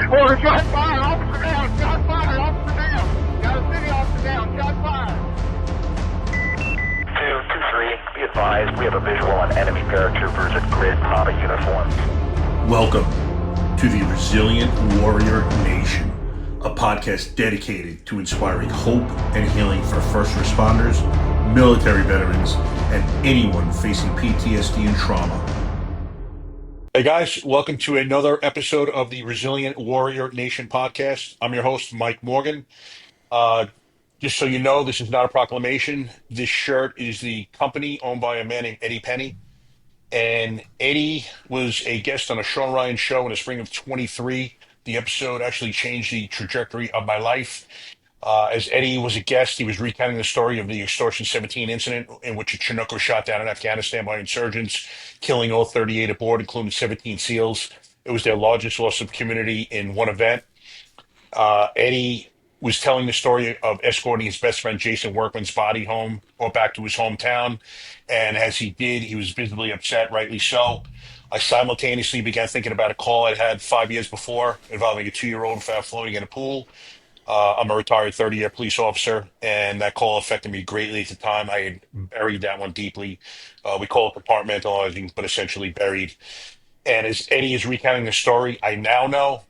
Order, shot fire, officer down, shot fire, officer down. Got a city officer down, shot fire. 223, be advised, we have a visual on enemy paratroopers in grid Papa uniforms. Welcome to the Resilient Warrior Nation, a podcast dedicated to inspiring hope and healing for first responders, military veterans, and anyone facing PTSD and trauma. Hey guys, welcome to another episode of the Resilient Warrior Nation podcast. I'm your host, Mike Morgan. Just so you know, this is not a proclamation. This shirt is the company owned by a man named Eddie Penny. And Eddie was a guest on a Sean Ryan show in the spring of 23. The episode actually changed the trajectory of my life. As Eddie was a guest, he was recounting the story of the Extortion 17 incident in which a Chinook was shot down in Afghanistan by insurgents, killing all 38 aboard, including 17 SEALs. It was their largest loss of community in one event. Eddie was telling the story of escorting his best friend Jason Workman's body home or back to his hometown. And as he did, he was visibly upset, rightly so. I simultaneously began thinking about a call I'd had 5 years before involving a 2-year-old found floating in a pool. I'm a retired 30-year police officer, and that call affected me greatly at the time. I had buried that one deeply. We call it compartmentalizing, but essentially buried. And as Eddie is recounting the story, I now know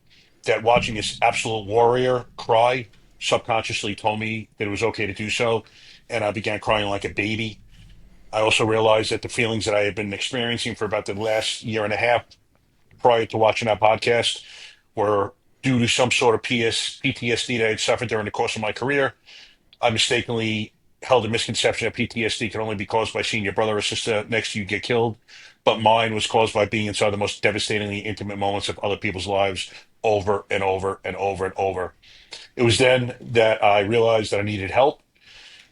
that watching this absolute warrior cry subconsciously told me that it was okay to do so, and I began crying like a baby. I also realized that the feelings that I had been experiencing for about the last year and a half prior to watching that podcast were due to some sort of PTSD that I had suffered during the course of my career. I mistakenly held a misconception that PTSD could only be caused by seeing your brother or sister next to you get killed, but mine was caused by being inside the most devastatingly intimate moments of other people's lives over and over and over and over. It was then that I realized that I needed help.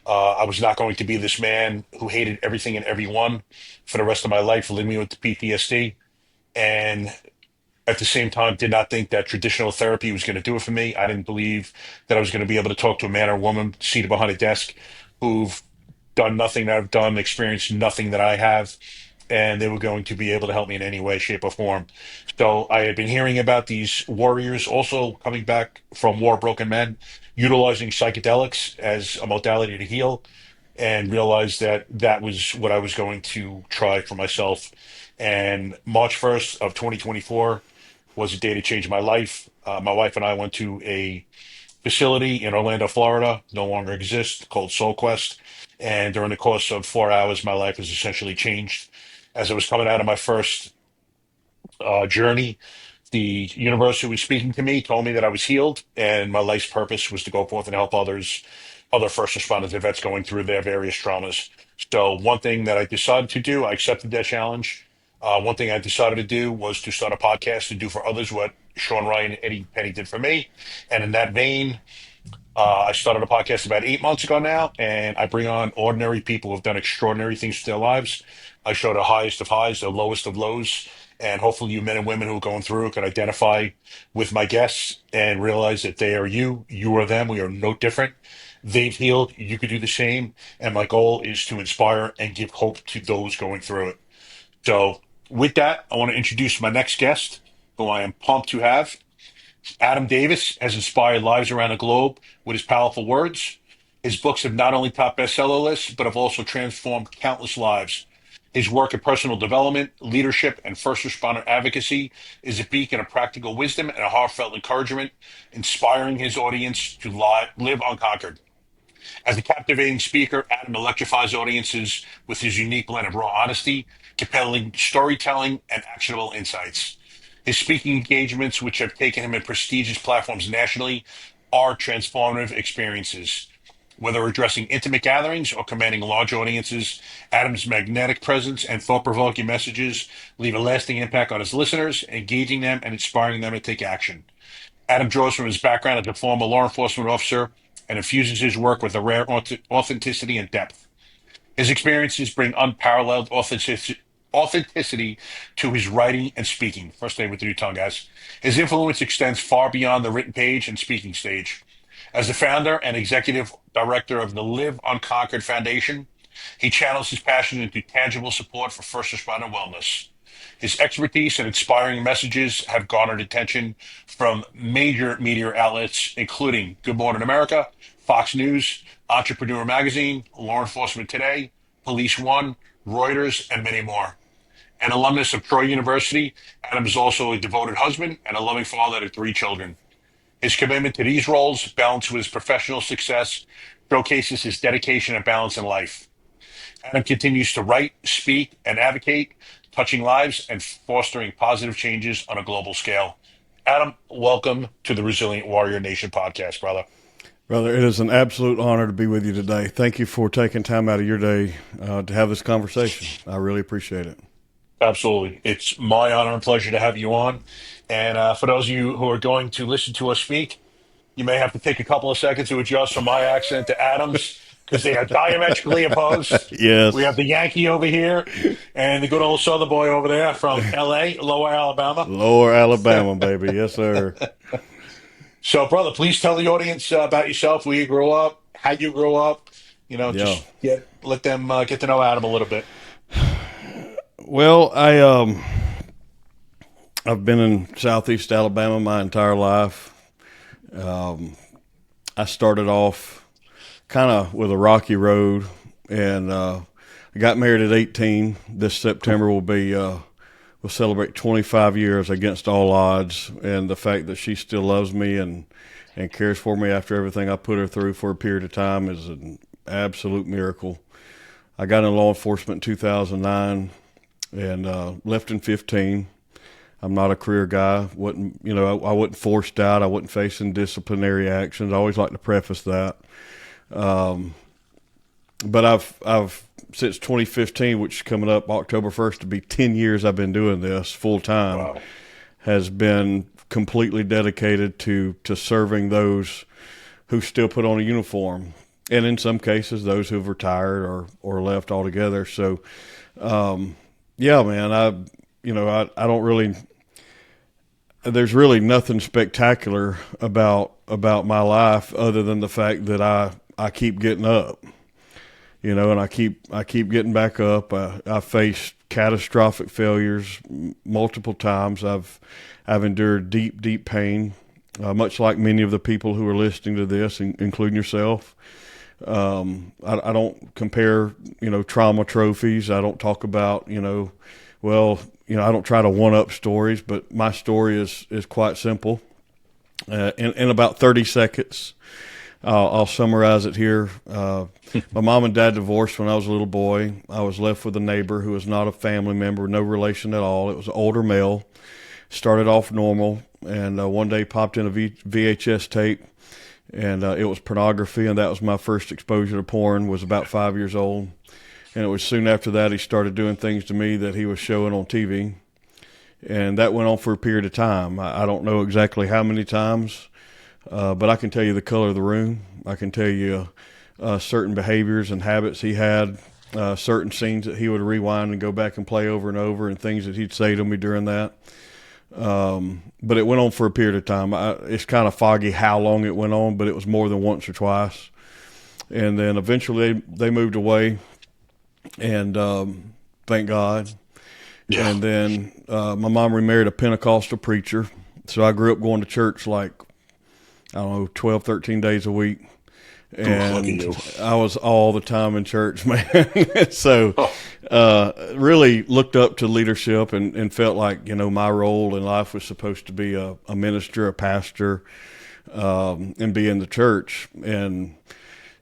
I was not going to be this man who hated everything and everyone for the rest of my life, living with the PTSD, and at the same time did not think that traditional therapy was going to do it for me. I didn't believe that I was going to be able to talk to a man or woman seated behind a desk who've done nothing that I've done, experienced nothing that I have, and they were going to be able to help me in any way, shape, or form. So I had been hearing about these warriors also coming back from war broken men, utilizing psychedelics as a modality to heal, and realized that that was what I was going to try for myself. And March 1st of 2024 was a day that changed my life. My wife and I went to a facility in Orlando, Florida, no longer exists, called Soul Quest. And during the course of 4 hours, my life was essentially changed. As I was coming out of my first journey, the universe who was speaking to me told me that I was healed, and my life's purpose was to go forth and help others, other first responders and vets going through their various traumas. So one thing that I decided to do, I accepted that challenge. One thing I decided to do was to start a podcast to do for others what Sean Ryan and Eddie Penny did for me. And in that vein, I started a podcast about 8 months ago now, and I bring on ordinary people who have done extraordinary things with their lives. I show the highest of highs, the lowest of lows, and hopefully you men and women who are going through can identify with my guests and realize that they are you, you are them, we are no different. They've healed, you could do the same, and my goal is to inspire and give hope to those going through it. So with that, I want to introduce my next guest, who I am pumped to have. Adam Davis has inspired lives around the globe with his powerful words. His books have not only topped bestseller lists, but have also transformed countless lives. His work in personal development, leadership, and first responder advocacy is a beacon of practical wisdom and a heartfelt encouragement, inspiring his audience to live unconquered. As a captivating speaker, Adam electrifies audiences with his unique blend of raw honesty, compelling storytelling, and actionable insights. His speaking engagements, which have taken him in prestigious platforms nationally, are transformative experiences. Whether addressing intimate gatherings or commanding large audiences, Adam's magnetic presence and thought-provoking messages leave a lasting impact on his listeners, engaging them and inspiring them to take action. Adam draws from his background as a former law enforcement officer and infuses his work with a rare authenticity and depth. His experiences bring unparalleled authenticity to his writing and speaking. First name with your tongue, guys. His influence extends far beyond the written page and speaking stage. As the founder and executive director of the Unconquered Foundation, he channels his passion into tangible support for first responder wellness. His expertise and inspiring messages have garnered attention from major media outlets, including Good Morning America, Fox News, Entrepreneur Magazine, Law Enforcement Today, Police One, Reuters, and many more. An alumnus of Troy University, Adam is also a devoted husband and a loving father to 3 children. His commitment to these roles, balanced with his professional success, showcases his dedication and balance in life. Adam continues to write, speak, and advocate, touching lives and fostering positive changes on a global scale. Adam, welcome to the Resilient Warrior Nation podcast, brother. Brother, it is an absolute honor to be with you today. Thank you for taking time out of your day to have this conversation. I really appreciate it. Absolutely. It's my honor and pleasure to have you on. And for those of you who are going to listen to us speak, you may have to take a couple of seconds to adjust from my accent to Adam's because they are diametrically opposed. Yes. We have the Yankee over here and the good old Southern boy over there from L.A., Lower Alabama. Lower Alabama, baby. Yes, sir. So, brother, please tell the audience about yourself, where you grew up, how you grew up. You know, just let them get to know Adam a little bit. Well, I've been in Southeast Alabama my entire life. I started off kind of with a rocky road, and I got married at 18. This September we'll celebrate 25 years against all odds, and the fact that she still loves me and cares for me after everything I put her through for a period of time is an absolute miracle. I got into law enforcement in 2009 and left in 15. I'm not a career guy. I wasn't forced out. I wasn't facing disciplinary actions. I always like to preface that. But I've since 2015, which is coming up October 1st to be 10 years I've been doing this full time. Wow. Has been completely dedicated to serving those who still put on a uniform, and in some cases those who've retired or left altogether. So, yeah, man, I don't really. There's really nothing spectacular about my life other than the fact that I keep getting up, and I keep getting back up. I faced catastrophic failures multiple times. I've endured deep pain, much like many of the people who are listening to this, including yourself. I don't compare, trauma trophies. I don't talk about, I don't try to one-up stories, but my story is quite simple. In about 30 seconds, I'll summarize it here. My mom and dad divorced when I was a little boy. I was left with a neighbor who was not a family member, no relation at all. It was an older male. Started off normal, and one day popped in a VHS tape, and it was pornography, and that was my first exposure to porn. Was about 5 years old. And it was soon after that he started doing things to me that he was showing on TV. And that went on for a period of time. I don't know exactly how many times, but I can tell you the color of the room. I can tell you certain behaviors and habits he had, certain scenes that he would rewind and go back and play over and over, and things that he'd say to me during that. But it went on for a period of time. It's kind of foggy how long it went on, but it was more than once or twice. And then eventually they moved away. And thank God. Yeah. And then my mom remarried a Pentecostal preacher. So I grew up going to church 12, 13 days a week. And I was all the time in church, man. So really looked up to leadership and felt like, my role in life was supposed to be a minister, a pastor, and be in the church. And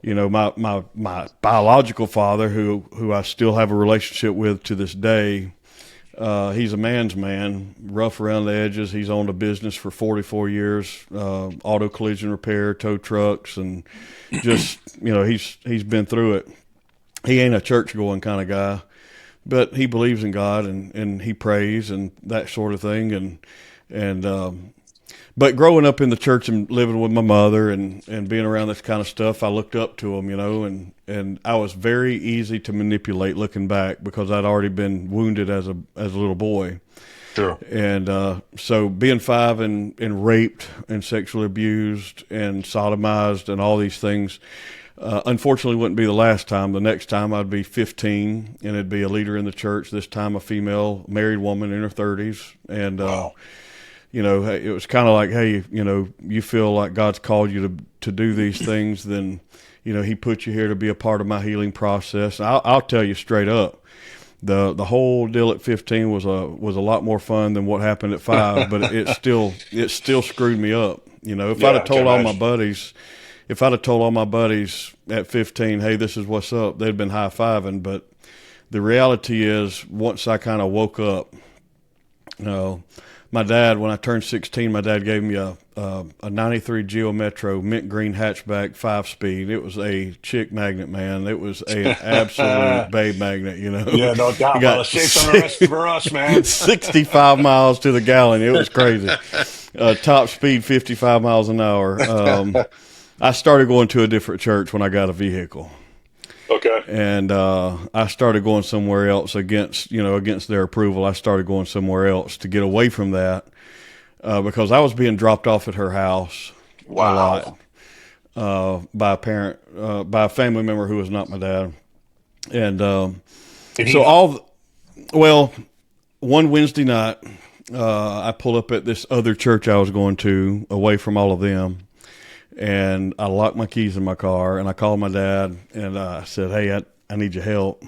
my biological father, who I still have a relationship with to this day, he's a man's man, rough around the edges. He's owned a business for 44 years, auto collision repair, tow trucks, and just, he's been through it. He ain't a church-going kind of guy, but he believes in God and he prays and that sort of thing. But growing up in the church and living with my mother and being around this kind of stuff, I looked up to him, and I was very easy to manipulate looking back because I'd already been wounded as a little boy. Sure. And so being 5 and raped and sexually abused and sodomized and all these things, Unfortunately, wouldn't be the last time. The next time I'd be 15, and it'd be a leader in the church. This time, a female married woman in her 30s, and you know, it was kind of like, hey, you know, you feel like God's called you to do these things, then, you know, He put you here to be a part of my healing process. And I'll tell you straight up, the whole deal at 15 was a lot more fun than what happened at 5, but it still screwed me up. You know, if I'd have told all my buddies. If I'd have told all my buddies at 15, hey, this is what's up, they'd been high-fiving. But the reality is, once I kind of woke up, you know, my dad, when I turned 16, my dad gave me a 93 Geo Metro mint green hatchback 5-speed. It was a chick magnet, man. It was an absolute babe magnet, you know. Yeah, no doubt. Well, the shape's on the rest for us, man. 65 miles to the gallon. It was crazy. Top speed, 55 miles an hour. I started going to a different church when I got a vehicle. Okay. And I started going somewhere else against their approval. I started going somewhere else to get away from that because I was being dropped off at her house a lot by a family member who was not my dad. And one Wednesday night, I pull up at this other church I was going to, away from all of them. And I locked my keys in my car, and I called my dad, and I said, hey, I need your help.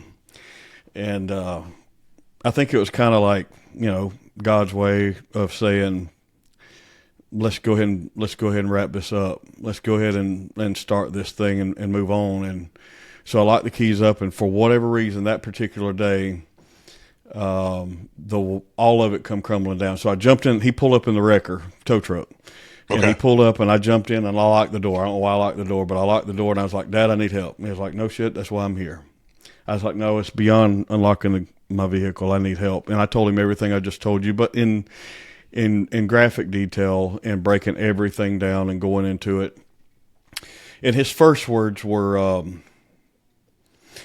And I think it was kind of like, you know, God's way of saying, let's go ahead and wrap this up. Let's go ahead and start this thing and move on. And so I locked the keys up, and for whatever reason, that particular day, all of it come crumbling down. So I jumped in. He pulled up in the wrecker tow truck. And he pulled up, and I jumped in, and I locked the door. I don't know why I locked the door, but I locked the door, and I was like, Dad, I need help. And he was like, no shit, that's why I'm here. I was like, no, it's beyond unlocking my vehicle. I need help. And I told him everything I just told you, but in graphic detail and breaking everything down and going into it. And his first words were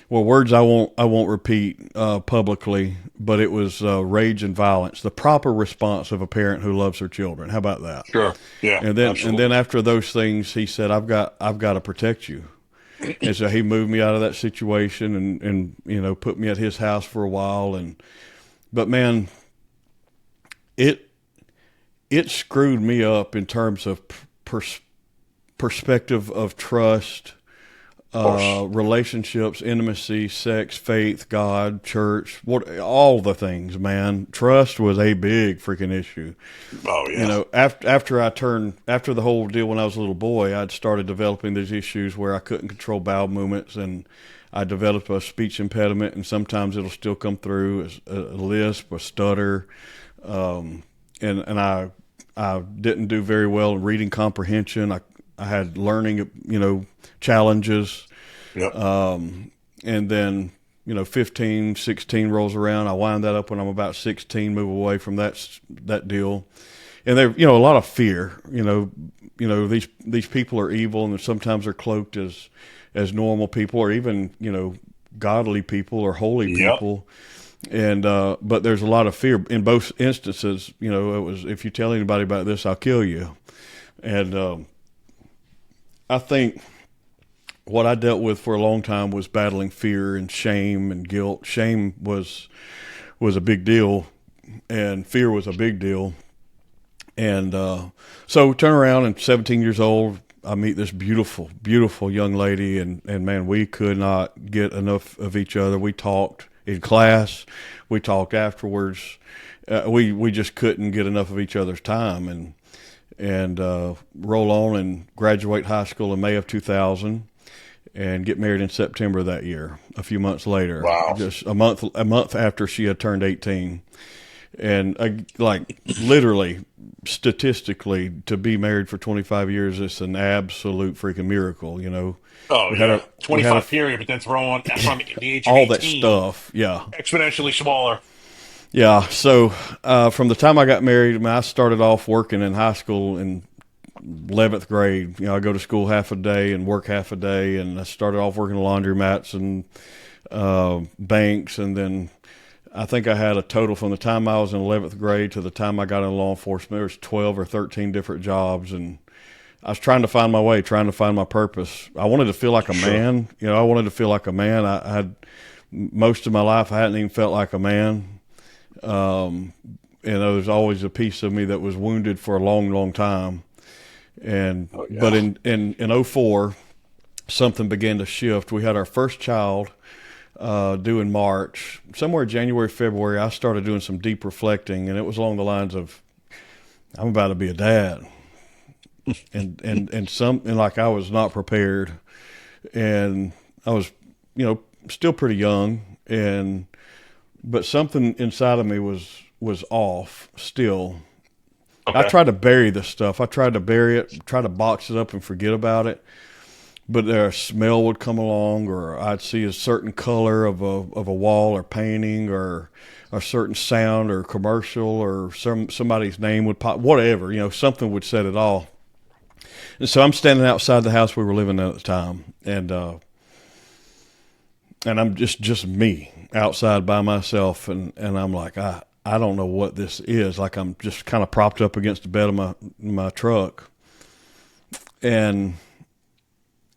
words I won't repeat publicly, but it was rage and violence, the proper response of a parent who loves their children. How about that? Sure. Yeah. And then after those things, he said, I've got to protect you. And so he moved me out of that situation and you know, put me at his house for a while. But man, it screwed me up in terms of perspective of trust, relationships, intimacy, sex, faith, God, church, all the things, man. Trust was a big freaking issue. Oh yeah. You know, after the whole deal when I was a little boy, I'd started developing these issues where I couldn't control bowel movements, and I developed a speech impediment, and sometimes it'll still come through as a lisp, a stutter, and I didn't do very well in reading comprehension. I had learning, you know, challenges. Yep. And then, you know, 15, 16 rolls around. I wind that up when I'm about 16, move away from that deal. And there, you know, a lot of fear, you know, these people are evil, and sometimes they're cloaked as normal people, or even, you know, godly people or holy people. And, but there's a lot of fear in both instances. You know, it was, if you tell anybody about this, I'll kill you. And, I think what I dealt with for a long time was battling fear and shame and guilt. Shame was a big deal, and fear was a big deal. And so turn around, and 17 years old, I meet this beautiful, beautiful young lady, and man, we could not get enough of each other. We talked in class, we talked afterwards. We just couldn't get enough of each other's time, and roll on and graduate high school in May of 2000 and get married in September of that year, a few months later. Wow. Just a month after she had turned 18. And like literally, statistically, to be married for 25 years, it's an absolute freaking miracle, you know. Oh, yeah. 25 period, but then throw on from the age of all 18, that stuff, yeah. exponentially smaller. Yeah, so from the time I got married, I mean, I started off working in high school in 11th grade. You know, I go to school half a day and work half a day, and I started off working laundromats and banks, and then I think I had a total from the time I was in 11th grade to the time I got in law enforcement, there was 12 or 13 different jobs, and I was trying to find my way, trying to find my purpose. I wanted to feel like a man. I wanted to feel like a man. I had most of my life, I hadn't even felt like a man. There's always a piece of me that was wounded for a long, long time. But in 04, something began to shift. We had our first child due in March. Somewhere January, February, I started doing some deep reflecting, and it was along the lines of, I'm about to be a dad. and like I was not prepared, and I was, still pretty young, but something inside of me was off still. Okay. I tried to bury this stuff. I tried to bury it, try to box it up and forget about it. But a smell would come along, or I'd see a certain color of a wall or painting, or a certain sound or commercial, or somebody's name would pop, whatever, something would set it off. And so I'm standing outside the house we were living in at the time, and I'm just me outside by myself, and I'm like, I don't know what this is. Like, I'm just kind of propped up against the bed of my truck, and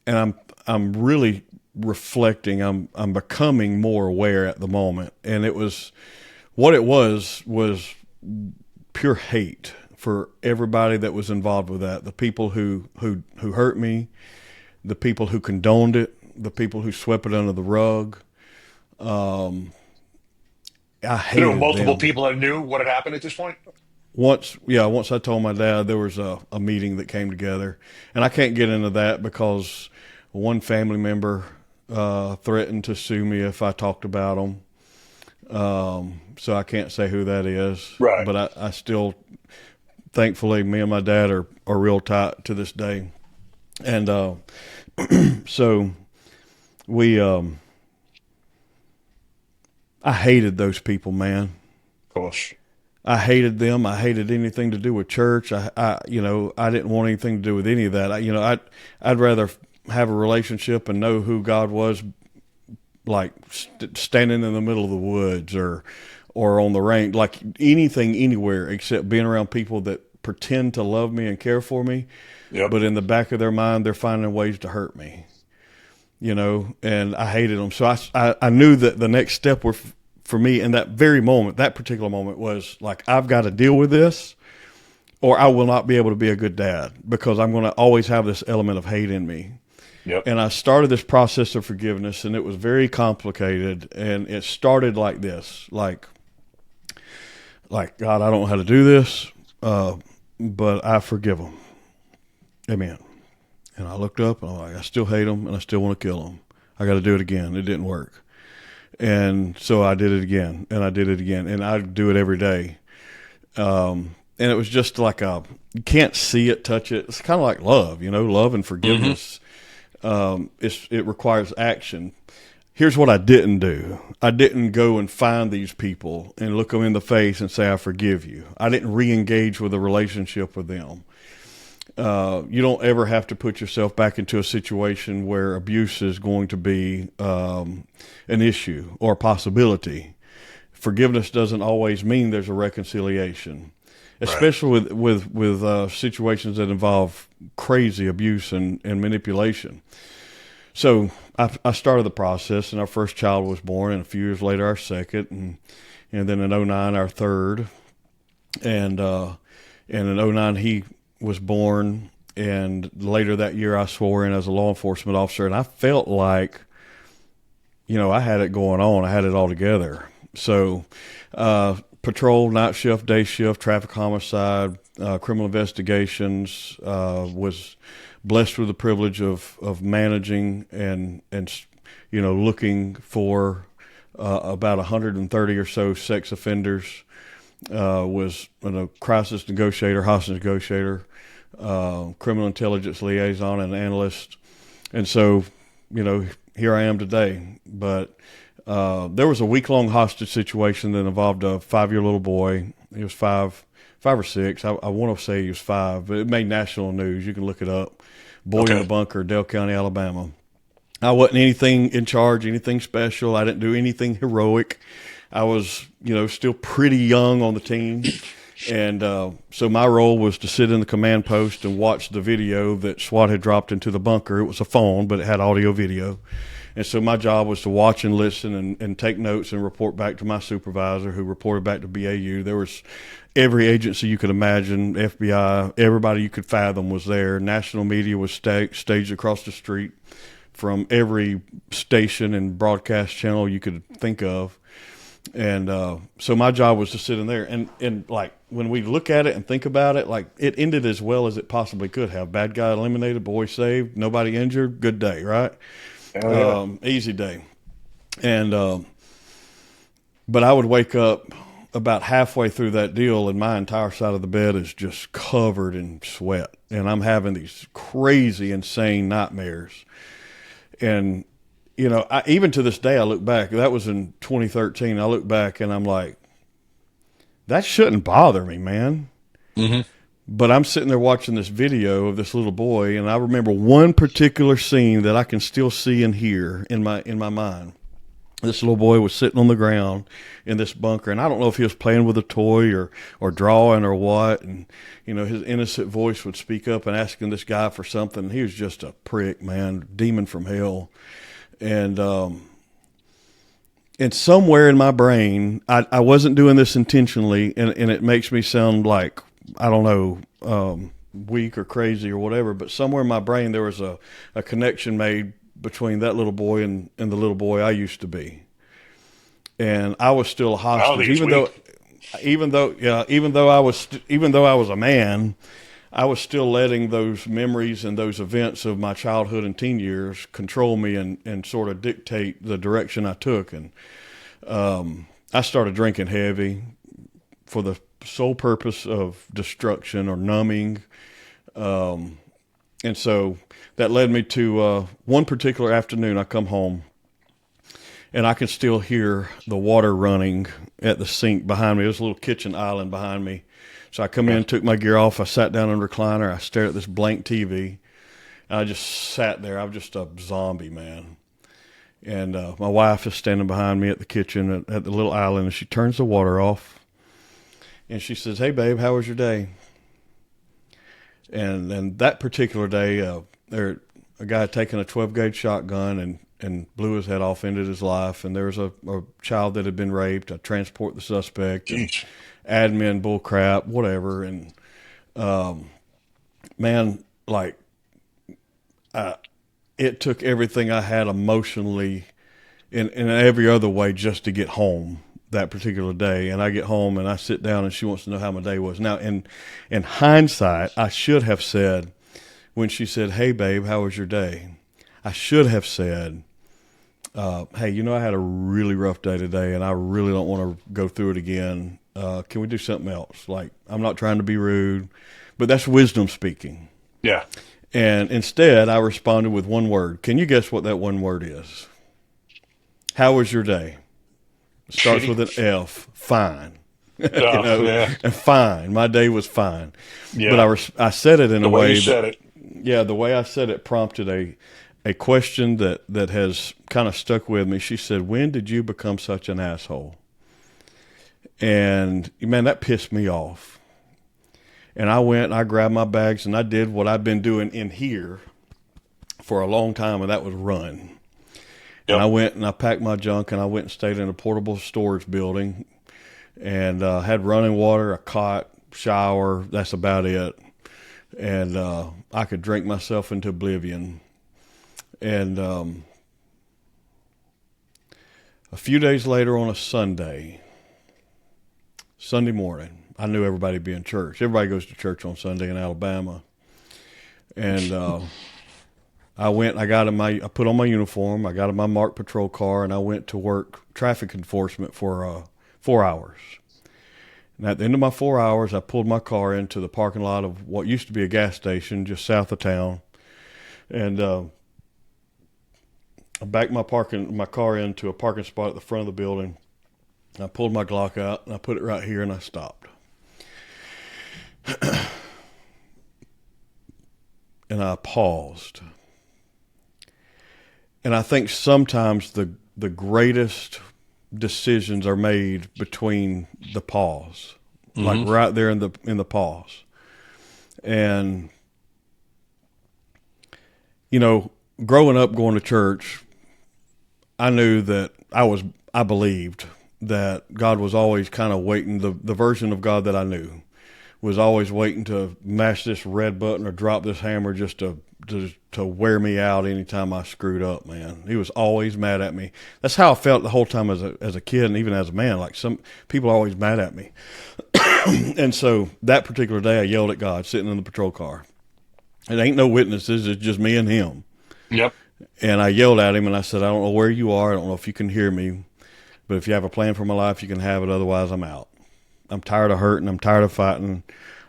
I'm really reflecting. I'm becoming more aware at the moment, and it was pure hate for everybody that was involved with that. The people who hurt me, the people who condoned it, the people who swept it under the rug. I hated There were multiple them. people that knew what had happened at this point. Once I told my dad, there was a meeting that came together, and I can't get into that because one family member threatened to sue me if I talked about them. So I can't say who that is. Right. But I still, thankfully, me and my dad are real tight to this day. And so we, I hated those people, man. Of course. I hated them. I hated anything to do with church. I didn't want anything to do with any of that. I'd rather have a relationship and know who God was, like standing in the middle of the woods or on the range, like anything, anywhere except being around people that pretend to love me and care for me. Yep. But in the back of their mind, they're finding ways to hurt me, and I hated them. So I knew that the next step for me in that very moment, that particular moment, was like, I've got to deal with this or I will not be able to be a good dad, because I'm going to always have this element of hate in me. Yep. And I started this process of forgiveness, and it was very complicated. And it started like this, like God, I don't know how to do this, but I forgive them. Amen. And I looked up, and I'm like, I still hate them, and I still want to kill them. I got to do it again. It didn't work. And so I did it again, and I did it again, and I do it every day. And it was just like you can't see it, touch it. It's kind of like love, love and forgiveness. Mm-hmm. It requires action. Here's what I didn't do. I didn't go and find these people and look them in the face and say, I forgive you. I didn't re-engage with a relationship with them. You don't ever have to put yourself back into a situation where abuse is going to be an issue or a possibility. Forgiveness doesn't always mean there's a reconciliation, especially with situations that involve crazy abuse and manipulation. So I started the process, and our first child was born, and a few years later our second, and then in 2009 our third, and in 2009 he was born, and later that year I swore in as a law enforcement officer, and I felt like, I had it going on. I had it all together. So patrol, night shift, day shift, traffic homicide, criminal investigations, was blessed with the privilege of managing and looking for about 130 or so sex offenders, was a crisis negotiator, hostage negotiator, criminal intelligence liaison, and analyst. And so, here I am today. But there was a week-long hostage situation that involved a 5-year little boy. He was five or six. I want to say he was 5, but it made national news. You can look it up. Boy in the bunker, Dale County, Alabama. I wasn't anything in charge, anything special. I didn't do anything heroic. I was, still pretty young on the team. And so my role was to sit in the command post and watch the video that SWAT had dropped into the bunker. It was a phone, but it had audio video. And so my job was to watch and listen and take notes and report back to my supervisor, who reported back to BAU. There was every agency you could imagine, FBI, everybody you could fathom was there. National media was staged across the street from every station and broadcast channel you could think of. And so my job was to sit in there. And like, when we look at it and think about it, like, it ended as well as it possibly could have. Bad guy eliminated, boy saved, nobody injured, good day, right? Easy day. And but I would wake up about halfway through that deal and my entire side of the bed is just covered in sweat. And I'm having these crazy, insane nightmares. And, you know, even to this day, I look back, that was in 2013. I look back and I'm like, that shouldn't bother me, man. Mm-hmm. But I'm sitting there watching this video of this little boy, and I remember one particular scene that I can still see and hear in my mind. This little boy was sitting on the ground in this bunker, and I don't know if he was playing with a toy or drawing or what. And, you know, his innocent voice would speak up and asking this guy for something. He was just a prick, man, demon from hell. And somewhere in my brain, I wasn't doing this intentionally, and it makes me sound like, I don't know, weak or crazy or whatever, but somewhere in my brain there was a connection made between that little boy and the little boy I used to be. And I was still a hostage, even though I was a man, I was still letting those memories and those events of my childhood and teen years control me and sort of dictate the direction I took. And I started drinking heavy for the sole purpose of destruction or numbing. And so that led me to one particular afternoon. I come home and I can still hear the water running at the sink behind me. There's a little kitchen island behind me. So I come in, took my gear off. I sat down in the recliner. I stared at this blank TV. And I just sat there. I'm just a zombie, man. And my wife is standing behind me at the kitchen at the little island, and she turns the water off. And she says, "Hey, babe, how was your day?" And that particular day, a guy had taken a 12-gauge shotgun and blew his head off, ended his life. And there was a child that had been raped. I transport the suspect. Admin bull crap, whatever. And man, like, it took everything I had emotionally in every other way just to get home that particular day. And I get home and I sit down and she wants to know how my day was. Now, in hindsight, I should have said, when she said, "Hey, babe, how was your day?" I should have said, "Hey, you know, I had a really rough day today and I really don't want to go through it again. Can we do something else?" Like, I'm not trying to be rude, but that's wisdom speaking. Yeah. And instead, I responded with one word. Can you guess what that one word is? How was your day? It starts with an F. Fine. Yeah. And fine. My day was fine. Yeah. But I said it in The a way way you said it. Yeah, the way I said it prompted a question that has kind of stuck with me. She said, "When did you become such an asshole?" And, man, that pissed me off. And I went and I grabbed my bags and I did what I've been doing in here for a long time, and that was run. Yep. And I went and I packed my junk and I went and stayed in a portable storage building and had running water, a cot, shower. That's about it. And I could drink myself into oblivion. And a few days later on a Sunday morning, I knew everybody would be in church. Everybody goes to church on Sunday in Alabama. And I went, I put on my uniform, I got in my marked patrol car, and I went to work traffic enforcement for 4 hours. And at the end of my 4 hours, I pulled my car into the parking lot of what used to be a gas station just south of town. And I backed my car into a parking spot at the front of the building. I pulled my Glock out, and I put it right here, and I stopped. And I paused. And I think sometimes the greatest decisions are made between the pause. like right there in the pause. And, you know, growing up, going to church, I knew that I believed that God was always kind of waiting, the version of God that I knew was always waiting to mash this red button or drop this hammer just to wear me out anytime I screwed up, man. He was always mad at me. That's how I felt the whole time as a kid and even as a man. Like, some people are always mad at me. And so that particular day I yelled at God sitting in the patrol car. It ain't no witnesses, it's just me and him. Yep. And I yelled at him and I said, I don't know where you are. I don't know if you can hear me, but if you have a plan for my life, you can have it. Otherwise, I'm out. I'm tired of hurting. I'm tired of fighting.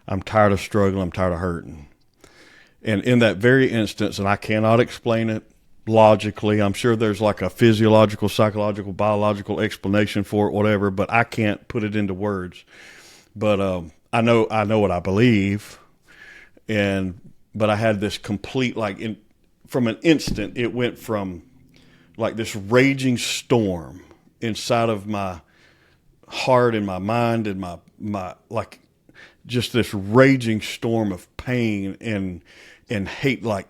I'm tired of struggling. I'm tired of hurting. And in that very instance, and I cannot explain it logically, I'm sure there's like a physiological, psychological, biological explanation for it, whatever, but I can't put it into words. But I know what I believe. But I had this complete, from an instant, it went from like this raging storm inside of my heart and my mind and my like just this raging storm of pain and hate, like,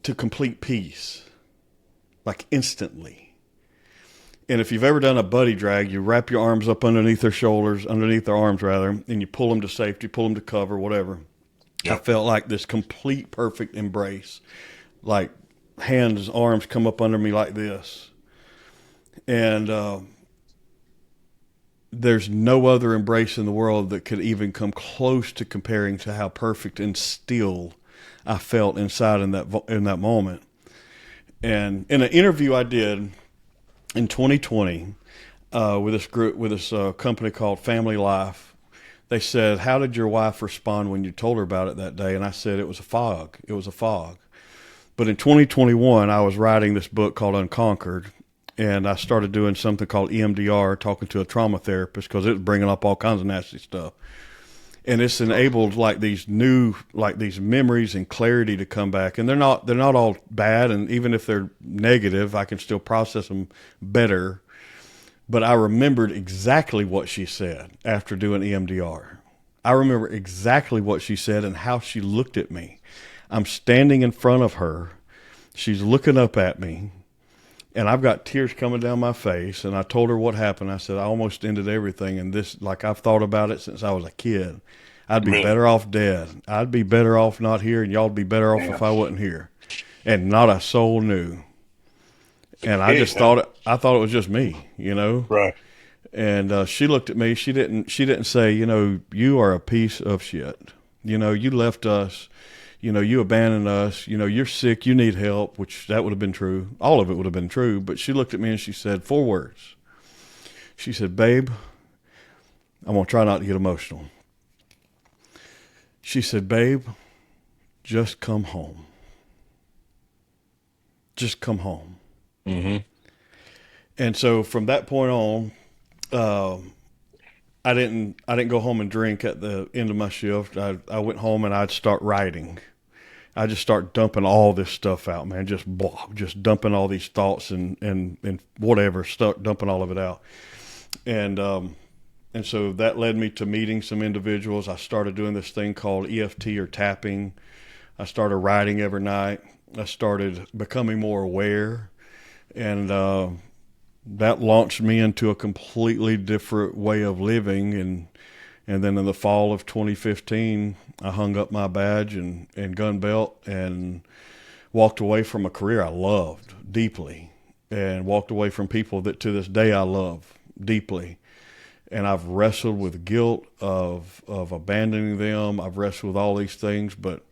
to complete peace, like instantly. And if you've ever done a buddy drag, you wrap your arms up underneath their arms rather, and you pull them to safety, pull them to cover, whatever. Yep. I felt like this complete perfect embrace, like hands, arms come up under me like this. And there's no other embrace in the world that could even come close to comparing to how perfect and still I felt inside in that moment. And in an interview I did in 2020 with this company called Family Life, they said, "How did your wife respond when you told her about it that day?" And I said, "It was a fog. It was a fog." But in 2021, I was writing this book called Unconquered. And I started doing something called EMDR, talking to a trauma therapist, because it was bringing up all kinds of nasty stuff. And it's enabled these memories and clarity to come back. And they're not all bad. And even if they're negative, I can still process them better. But I remembered exactly what she said after doing EMDR. I remember exactly what she said and how she looked at me. I'm standing in front of her. She's looking up at me. And I've got tears coming down my face, and I told her what happened. I said, I almost ended everything, and this, like, I've thought about it since I was a kid. I'd be better off dead. I'd be better off not here, and y'all'd be better off if I wasn't here. And not a soul knew. And I just thought it was just me, you know? Right. And she looked at me. She didn't say, you are a piece of shit. You left us. You abandoned us, you're sick, you need help, which that would have been true. All of it would have been true. But she looked at me and she said 4 words. She said, "Babe," I'm going to try not to get emotional. She said, "Babe, just come home. Just come home." Mm-hmm. And so from that point on, I didn't go home and drink at the end of my shift. I went home and I'd start writing. I just start dumping all this stuff out, man. Just dumping all these thoughts and whatever, dumping all of it out. And so that led me to meeting some individuals. I started doing this thing called EFT or tapping. I started writing every night. I started becoming more aware, and that launched me into a completely different way of living. And then in the fall of 2015, I hung up my badge and gun belt and walked away from a career I loved deeply, and walked away from people that to this day I love deeply. And I've wrestled with guilt of abandoning them. I've wrestled with all these things, but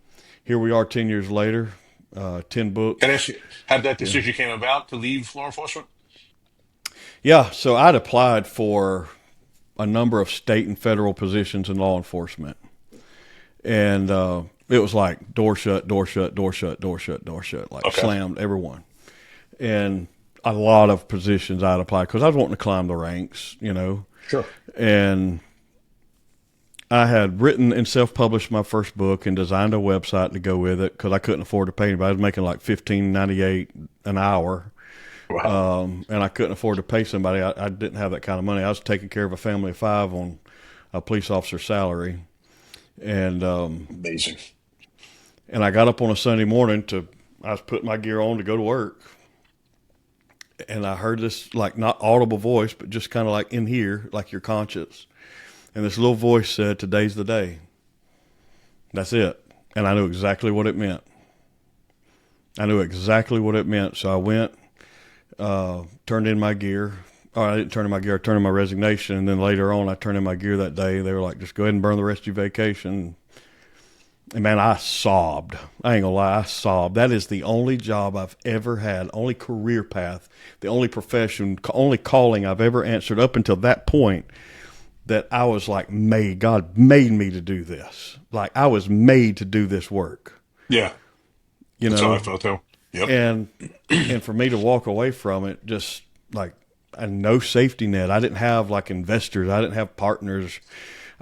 here we are 10 years later, 10 books. Can I ask you how that decision came about to leave law enforcement? Yeah, so I'd applied for a number of state and federal positions in law enforcement. And it was like door shut, door shut, door shut, door shut, door shut, like slammed every one. And a lot of positions I'd applied because I was wanting to climb the ranks, Sure. And I had written and self-published my first book and designed a website to go with it because I couldn't afford to pay anybody. I was making like $15.98 an hour. Wow. And I couldn't afford to pay somebody. I didn't have that kind of money. I was taking care of a family of 5 on a police officer's salary. And Amazing. and I got up on a Sunday morning I was putting my gear on to go to work. And I heard this, like, not audible voice, but just kind of like in here, like your conscience. And this little voice said, "Today's the day." That's it. And I knew exactly what it meant. So I went, turned in my gear. Or I didn't turn in my gear. I turned in my resignation. And then later on, I turned in my gear that day. They were like, "Just go ahead and burn the rest of your vacation." And man, I sobbed. I ain't gonna lie, I sobbed. That is the only job I've ever had, only career path, the only profession, only calling I've ever answered up until that point, that I was like, God made me to do this. Like, I was made to do this work. Yeah. You That's know? how I felt too. Yep. And for me to walk away from it, just like, no safety net. I didn't have like investors. I didn't have partners.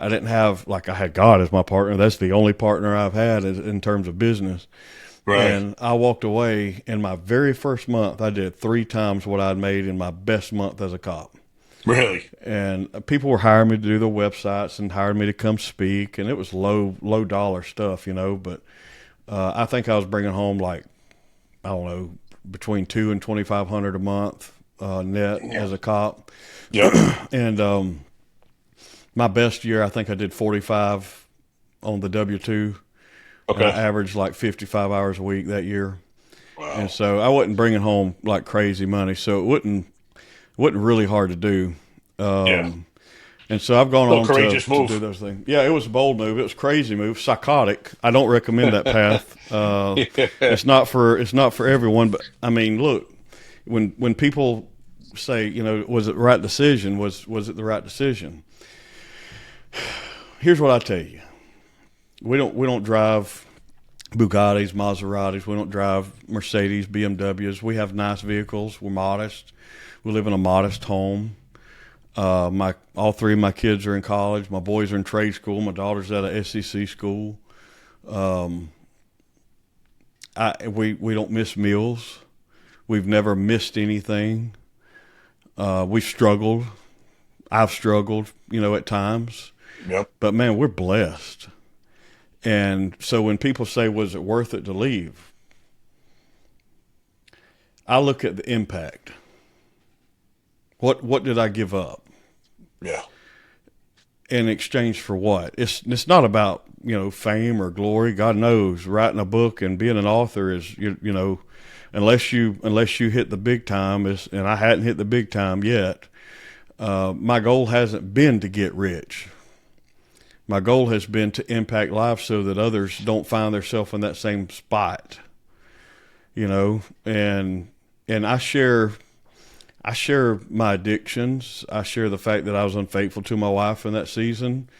I didn't have, like, I had God as my partner. That's the only partner I've had in terms of business. Right. And I walked away in my very first month. I did 3 times what I'd made in my best month as a cop. Really? And people were hiring me to do the websites and hiring me to come speak. And it was low dollar stuff, you know, but I think I was bringing home, like, I don't know, between $2,000 and $2,500 a month net as a cop. Yep. And my best year, I think I did 45 on the W-2. Okay. I averaged like 55 hours a week that year. Wow. And so I wasn't bringing home like crazy money. So it wasn't really hard to do. Yeah. And so I've gone on courageous to move. do those things. Yeah, it was a bold move. It was a crazy move. Psychotic. I don't recommend that path. It's not for everyone. But I mean, look, when people say, you know, was it the right decision? Was it the right decision? Here's what I tell you: we don't drive Bugattis, Maseratis. We don't drive Mercedes, BMWs. We have nice vehicles. We're modest. We live in a modest home. All 3 of my kids are in college. My boys are in trade school. My daughter's at a SEC school. We don't miss meals. We've never missed anything. We've struggled. I've struggled, you know, at times. Yep. But man, we're blessed. And so when people say, was it worth it to leave? I look at the impact. What did I give up? Yeah. In exchange for what? It's not about, you know, fame or glory. God knows, writing a book and being an author is, you know, unless you hit the big time, and I hadn't hit the big time yet. My goal hasn't been to get rich. My goal has been to impact lives so that others don't find themselves in that same spot, you know, and I share my addictions. I share the fact that I was unfaithful to my wife in that season.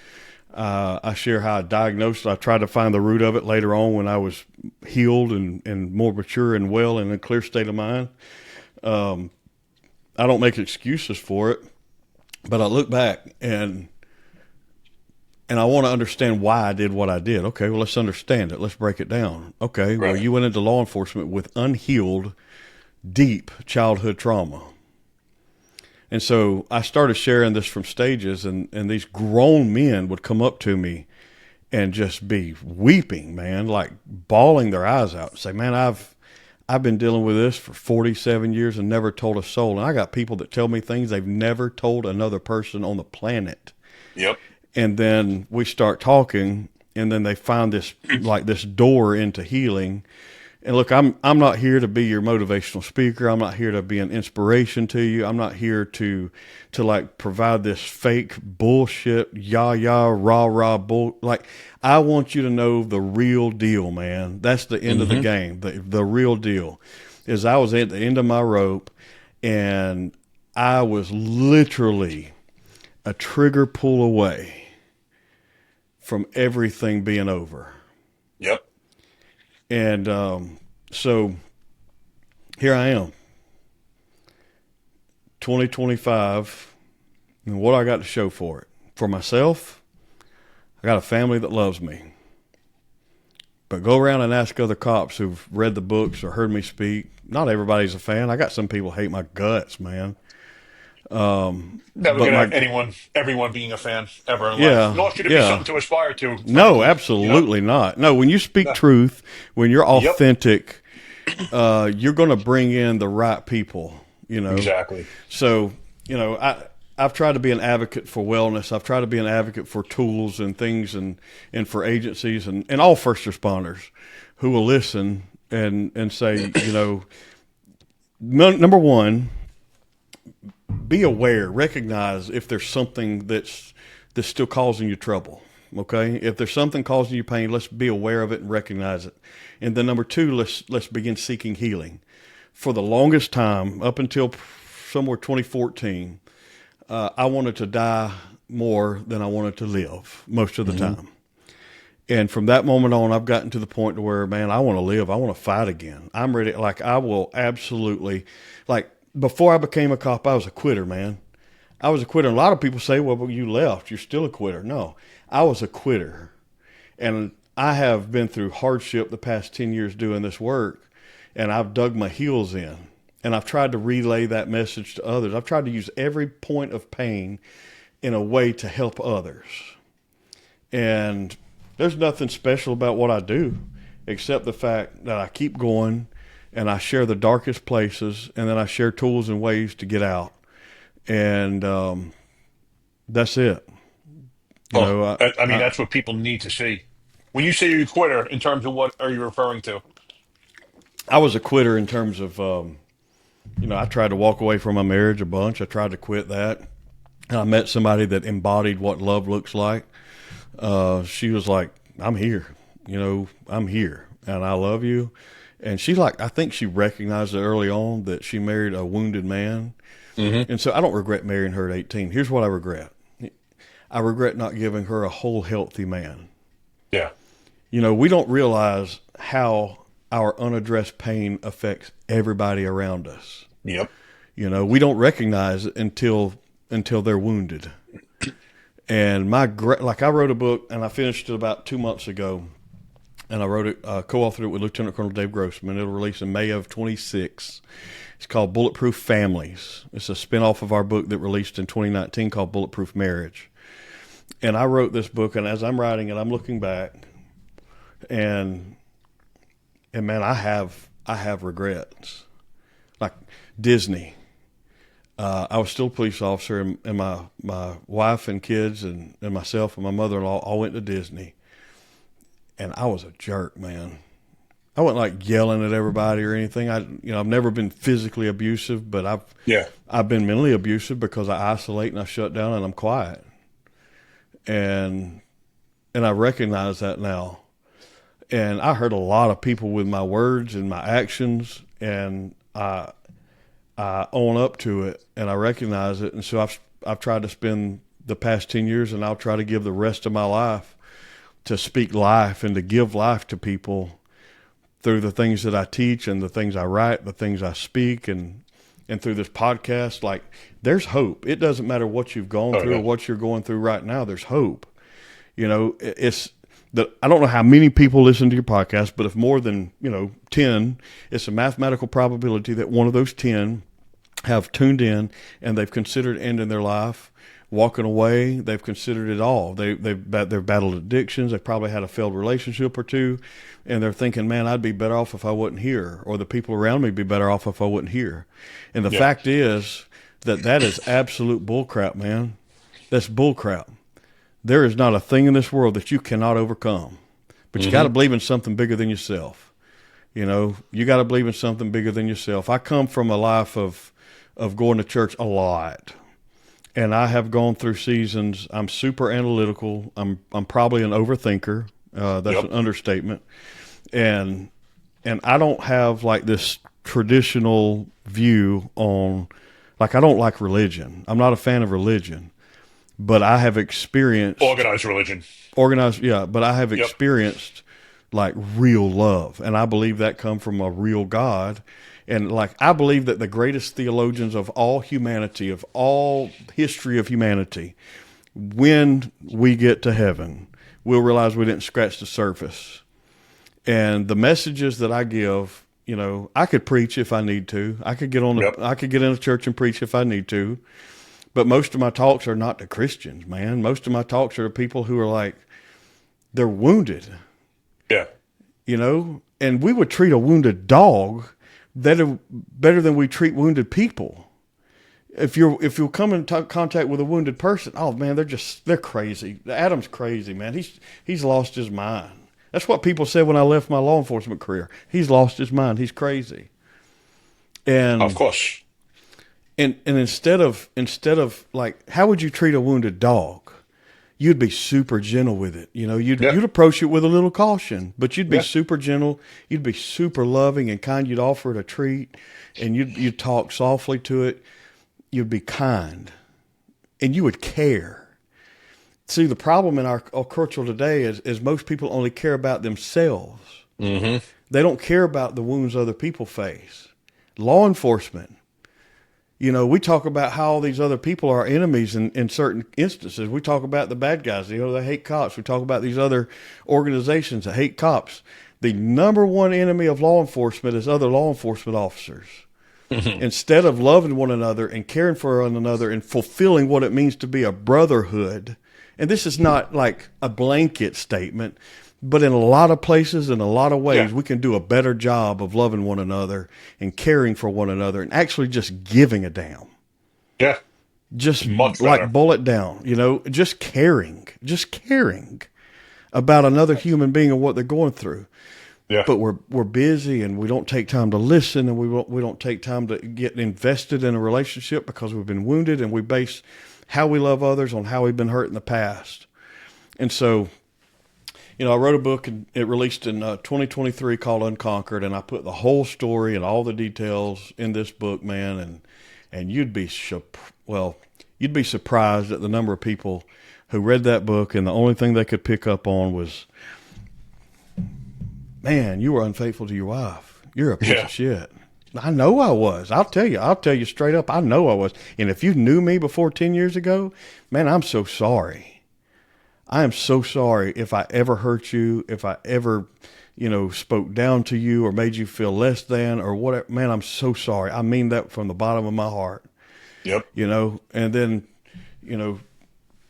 I share how I diagnosed it. I tried to find the root of it later on when I was healed and more mature and well and in a clear state of mind. I don't make excuses for it, but I look back and I want to understand why I did what I did. Okay, well, let's understand it. Let's break it down. Okay, right. Well, you went into law enforcement with unhealed, deep childhood trauma. And so I started sharing this from stages, and these grown men would come up to me and just be weeping, man, like bawling their eyes out and say, man, I've been dealing with this for 47 years and never told a soul. And I got people that tell me things they've never told another person on the planet. Yep. And then we start talking, and then they find this like this door into healing. And look, I'm not here to be your motivational speaker. I'm not here to be an inspiration to you. I'm not here to like provide this fake bullshit, rah bull. Like, I want you to know the real deal, man. That's the end of the game. The real deal is I was at the end of my rope, and I was literally a trigger pull away from everything being over. Yep. And so here I am, 2025, and what I got to show for it? For myself, I got a family that loves me. But go around and ask other cops who've read the books or heard me speak. Not everybody's a fan. I got some people hate my guts, man. Never but gonna have everyone being a fan ever in yeah, life. Nor should it be yeah. something to aspire to, No, frankly. You know? absolutely not. No, when you speak No. truth, when you're Yep. authentic, you're going to bring in the right people, you know. Exactly. So, I've tried to be an advocate for wellness. I've tried to be an advocate for tools and things and for agencies and all first responders who will listen and say, number one, be aware, recognize if there's something that's still causing you trouble. Okay, if there's something causing you pain, let's be aware of it and recognize it. And then number two, let's begin seeking healing. For the longest time, up until somewhere 2014, I wanted to die more than I wanted to live most of the time. And from that moment on, I've gotten to the point to where, man, I want to live. I want to fight again. I'm ready. Like, I will absolutely, like, before I became a cop, I was a quitter, man. I was a quitter. A lot of people say, well, you left. You're still a quitter. No, I was a quitter. And I have been through hardship the past 10 years doing this work, and I've dug my heels in. And I've tried to relay that message to others. I've tried to use every point of pain in a way to help others. And there's nothing special about what I do except the fact that I keep going and I share the darkest places, and then I share tools and ways to get out. And that's it. I mean, that's what people need to see. When you say you're a quitter, in terms of what are you referring to? I was a quitter in terms of, I tried to walk away from my marriage a bunch. I tried to quit that. And I met somebody that embodied what love looks like. She was like, I'm here. I'm here and I love you. And I think she recognized it early on that she married a wounded man. Mm-hmm. And so I don't regret marrying her at 18. Here's what I regret. I regret not giving her a whole healthy man. Yeah. We don't realize how our unaddressed pain affects everybody around us. Yep. We don't recognize it until they're wounded. And I wrote a book, and I finished it about 2 months ago, and I wrote it, co-authored it with Lieutenant Colonel Dave Grossman. It'll release in May of 26. It's called Bulletproof Families. It's a spinoff of our book that released in 2019 called Bulletproof Marriage. And I wrote this book, and as I'm writing it, I'm looking back, and man, I have regrets. Like Disney. I was still a police officer, and my wife and kids and myself and my mother-in-law all went to Disney. And I was a jerk, man. I wasn't like yelling at everybody or anything. I've never been physically abusive, but I've been mentally abusive because I isolate and I shut down and I'm quiet. And I recognize that now. And I hurt a lot of people with my words and my actions, and I own up to it and I recognize it. And so I've tried to spend the past 10 years, and I'll try to give the rest of my life to speak life and to give life to people through the things that I teach and the things I write, the things I speak, and through this podcast. Like, there's hope. It doesn't matter what you've gone through or what you're going through right now. There's hope. It's that I don't know how many people listen to your podcast, but if more than 10, it's a mathematical probability that one of those 10 have tuned in and they've considered ending their life, walking away. They've considered it all. They've battled addictions. They've probably had a failed relationship or two, and they're thinking, man, I'd be better off if I wasn't here, or the people around me would be better off if I wasn't here. And the fact is that is absolute bullcrap, man. That's bullcrap. There is not a thing in this world that you cannot overcome, but you got to believe in something bigger than yourself. You got to believe in something bigger than yourself. I come from a life of going to church a lot, and I have gone through seasons. I'm super analytical. I'm probably an overthinker. That's an understatement. And I don't have like this traditional view on, like, I don't like religion. I'm not a fan of religion. But I have experienced Organized religion. But I have experienced like real love, and I believe that come from a real God. And like, I believe that the greatest theologians of all humanity, of all history of humanity, when we get to heaven, we'll realize we didn't scratch the surface. And the messages that I give, I could preach if I need to. I could get in a church and preach if I need to. But most of my talks are not to Christians, man. Most of my talks are to people who are like, they're wounded, Yeah. you know, and we would treat a wounded dog better than we treat wounded people. If you come in contact with a wounded person, oh man, they're crazy. Adam's crazy, man. He's lost his mind. That's what people said when I left my law enforcement career. He's lost his mind. He's crazy. And Of course. and instead of like, how would you treat a wounded dog? You'd be super gentle with it. You know, you'd approach it with a little caution, but you'd be super gentle. You'd be super loving and kind. You'd offer it a treat, and you'd talk softly to it. You'd be kind, and you would care. See, the problem in our culture today is most people only care about themselves. Mm-hmm. They don't care about the wounds other people face. Law enforcement, you know, we talk about how all these other people are enemies in certain instances. We talk about the bad guys, you know, they hate cops. We talk about these other organizations that hate cops. The number one enemy of law enforcement is other law enforcement officers. Mm-hmm. Instead of loving one another and caring for one another and fulfilling what it means to be a brotherhood, and this is not like a blanket statement, but in a lot of places, in a lot of ways, we can do a better job of loving one another and caring for one another and actually just giving a damn. Yeah. Just like bullet down, you know, just caring about another human being and what they're going through. Yeah. But we're busy and we don't take time to listen, and we don't take time to get invested in a relationship because we've been wounded, and we base how we love others on how we've been hurt in the past. And so, you know, I wrote a book, and it released in 2023 called Unconquered, and I put the whole story and all the details in this book, man, and you'd be surprised at the number of people who read that book, and the only thing they could pick up on was, man, you were unfaithful to your wife. You're a piece of shit. I know I was. I'll tell you straight up, I know I was. And if you knew me before 10 years ago, man, I'm so sorry. I am so sorry if I ever hurt you, if I ever, you know, spoke down to you or made you feel less than or whatever. Man, I'm so sorry. I mean that from the bottom of my heart. Yep. You know, and then, you know,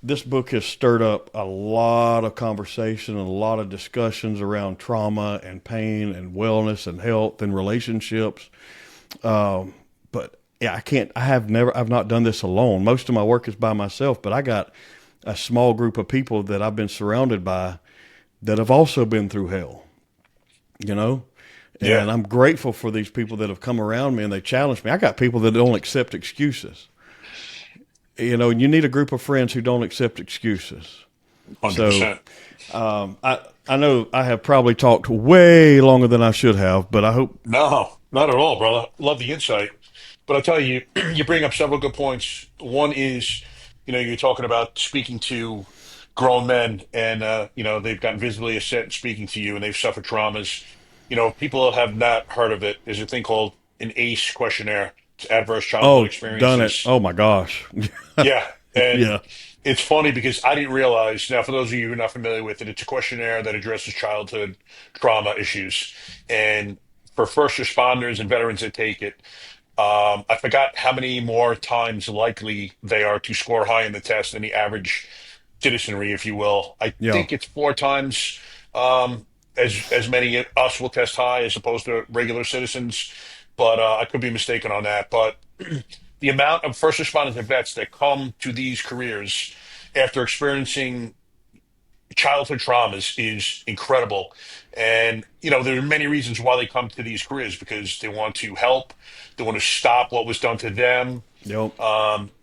this book has stirred up a lot of conversation and a lot of discussions around trauma and pain and wellness and health and relationships. But yeah, I've not done this alone. Most of my work is by myself, but I got a small group of people that I've been surrounded by that have also been through hell, you know? And I'm grateful for these people that have come around me and they challenge me. I got people that don't accept excuses, you know, and you need a group of friends who don't accept excuses. 100%. So, I know I have probably talked way longer than I should have, but I hope. No, not at all, brother. Love the insight. But I'll tell you, you bring up several good points. One is, you know, you're talking about speaking to grown men and, you know, they've gotten visibly upset and speaking to you and they've suffered traumas. You know, people have not heard of it. There's a thing called an ACE questionnaire. It's adverse childhood experiences. Done it. Oh my gosh. Yeah. And it's funny because I didn't realize, now for those of you who are not familiar with it, it's a questionnaire that addresses childhood trauma issues. And for first responders and veterans that take it, I forgot how many more times likely they are to score high in the test than the average citizenry, if you will. I think it's 4 times as many of us will test high as opposed to regular citizens, but I could be mistaken on that. But the amount of first responders and vets that come to these careers after experiencing childhood traumas is incredible. And, you know, there are many reasons why they come to these careers because they want to help, they want to stop what was done to them. Yep.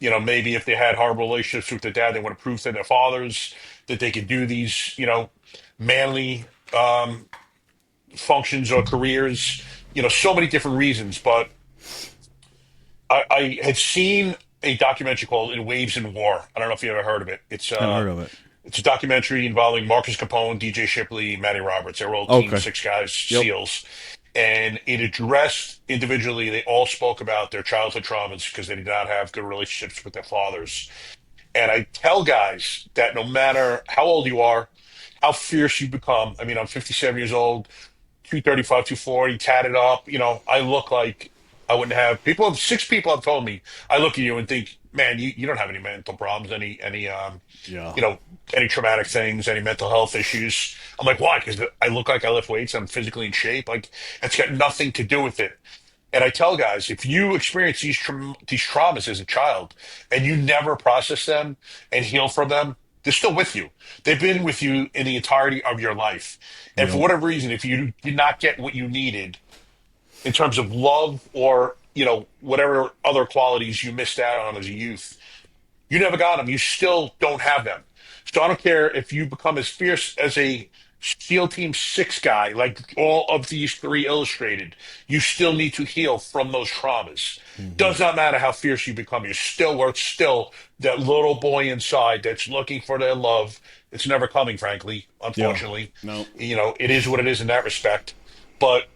You know, maybe if they had horrible relationships with their dad, they want to prove to their fathers that they could do these, you know, manly functions or careers, you know, so many different reasons. But I had seen a documentary called In Waves in War. I don't know if you ever heard of it. It's I've heard of it. It's a documentary involving Marcus Capone, DJ Shipley, Matty Roberts. They were all Team 6 guys, SEALs. And it addressed individually, they all spoke about their childhood traumas because they did not have good relationships with their fathers. And I tell guys that no matter how old you are, how fierce you become, I mean, I'm 57 years old, 235, 240, tatted up, you know, I look like I wouldn't have people. 6 people have told me. I look at you and think, man, you don't have any mental problems, Yeah. you know, any traumatic things, any mental health issues. I'm like, why? Because I look like I lift weights. I'm physically in shape. Like it's got nothing to do with it. And I tell guys, if you experience these traumas as a child and you never process them and heal from them, they're still with you. They've been with you in the entirety of your life. And for Yep. whatever reason, if you did not get what you needed in terms of love or, whatever other qualities you missed out on as a youth, you never got them. You still don't have them. So I don't care if you become as fierce as a SEAL Team 6 guy, like all of these three illustrated, you still need to heal from those traumas. Hmm. Does not matter how fierce you become. Still that little boy inside that's looking for their love. It's never coming, frankly, Yeah. unfortunately. No. It is what it is in that respect. But,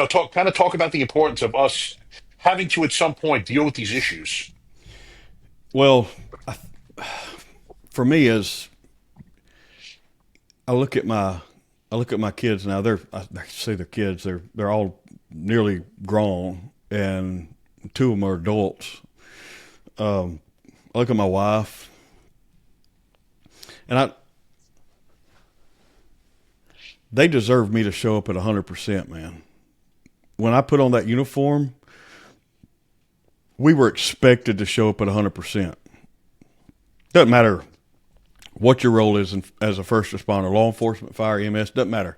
talk about the importance of us having to, at some point, deal with these issues. Well, for me, as I look at my kids now, I say they're kids. They're all nearly grown, and two of them are adults. I look at my wife, and they deserve me to show up at 100%, man. When I put on that uniform, we were expected to show up at 100%. Doesn't matter what your role is as a first responder, law enforcement, fire, EMS, doesn't matter.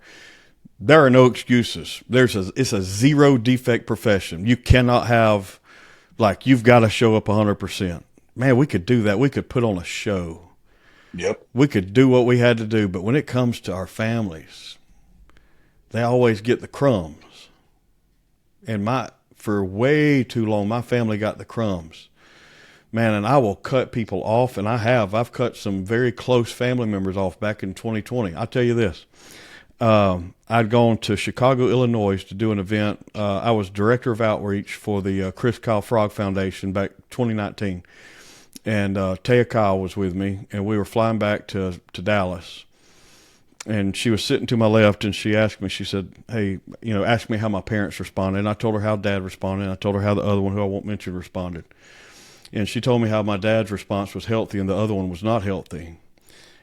There are no excuses. It's a zero defect profession. You cannot have, you've got to show up 100%. Man, we could do that. We could put on a show. Yep. We could do what we had to do. But when it comes to our families, they always get the crumbs. And for way too long, my family got the crumbs. Man, and I will cut people off, and I've cut some very close family members off back in 2020. I'll tell you this. I'd gone to Chicago, Illinois to do an event. I was director of outreach for the Chris Kyle Frog Foundation back 2019. And Taya Kyle was with me, and we were flying back to Dallas. And she was sitting to my left, and she asked me, she said, hey, ask me how my parents responded. And I told her how Dad responded, and I told her how the other one, who I won't mention, responded. And she told me how my dad's response was healthy and the other one was not healthy.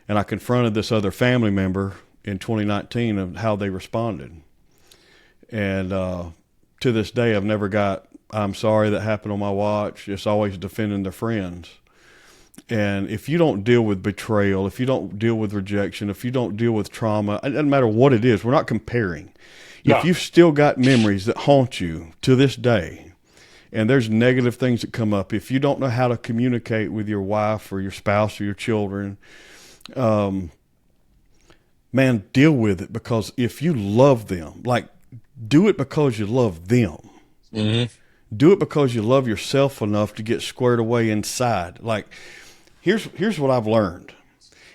And I confronted this other family member in 2019 of how they responded. And to this day, I've never got, I'm sorry that happened on my watch. It's always defending their friends. And if you don't deal with betrayal, if you don't deal with rejection, if you don't deal with trauma, it doesn't matter what it is. We're not comparing. No. If you've still got memories that haunt you to this day, and there's negative things that come up, if you don't know how to communicate with your wife or your spouse or your children, man, deal with it. Because if you love them, do it because you love them. Mm-hmm. Do it because you love yourself enough to get squared away inside. Here's what I've learned.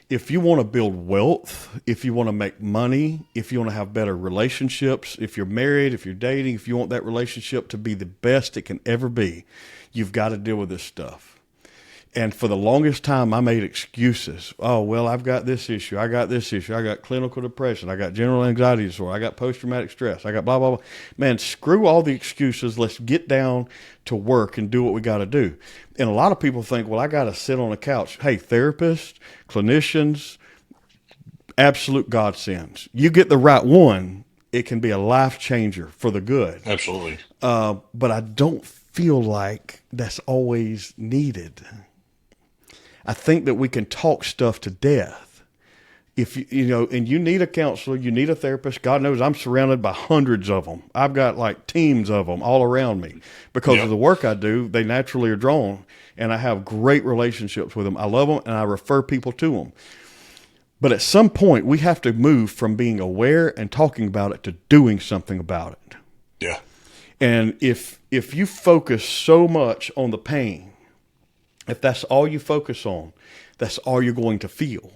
If you want to build wealth, if you want to make money, if you want to have better relationships, if you're married, if you're dating, if you want that relationship to be the best it can ever be, you've got to deal with this stuff. And for the longest time, I made excuses. Oh, well, I've got this issue. I got this issue. I got clinical depression. I got general anxiety disorder. I got post-traumatic stress. I got blah, blah, blah. Man, screw all the excuses. Let's get down to work and do what we got to do. And a lot of people think, well, I got to sit on a couch. Hey, therapists, clinicians, absolute godsends. You get the right one, it can be a life changer for the good. Absolutely. But I don't feel like that's always needed. I think that we can talk stuff to death. If and you need a counselor, you need a therapist. God knows I'm surrounded by hundreds of them. I've got teams of them all around me because of the work I do. They naturally are drawn, and I have great relationships with them. I love them, and I refer people to them. But at some point, we have to move from being aware and talking about it to doing something about it. Yeah. And if you focus so much on the pain, if that's all you focus on, that's all you're going to feel.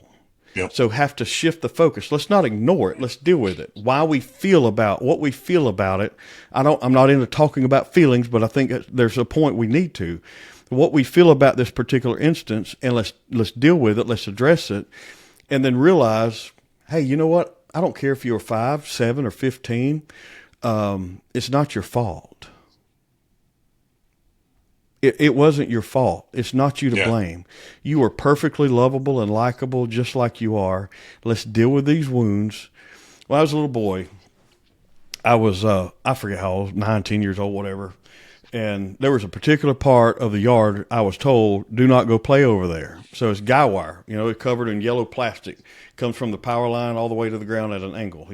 Yep. So have to shift the focus. Let's not ignore it. Let's deal with it. What we feel about it. I'm not into talking about feelings, but I think there's a point we need to. What we feel about this particular instance, and let's deal with it. Let's address it, and then realize, hey, you know what? I don't care if you're 5, 7, or 15. It's not your fault. It wasn't your fault. It's not you to Yeah. blame. You are perfectly lovable and likable just like you are. Let's deal with these wounds. When I was a little boy, I was, I forget how old, 9, 10 years old, whatever. And there was a particular part of the yard I was told, do not go play over there. So it's guy wire, it's covered in yellow plastic. Comes from the power line all the way to the ground at an angle,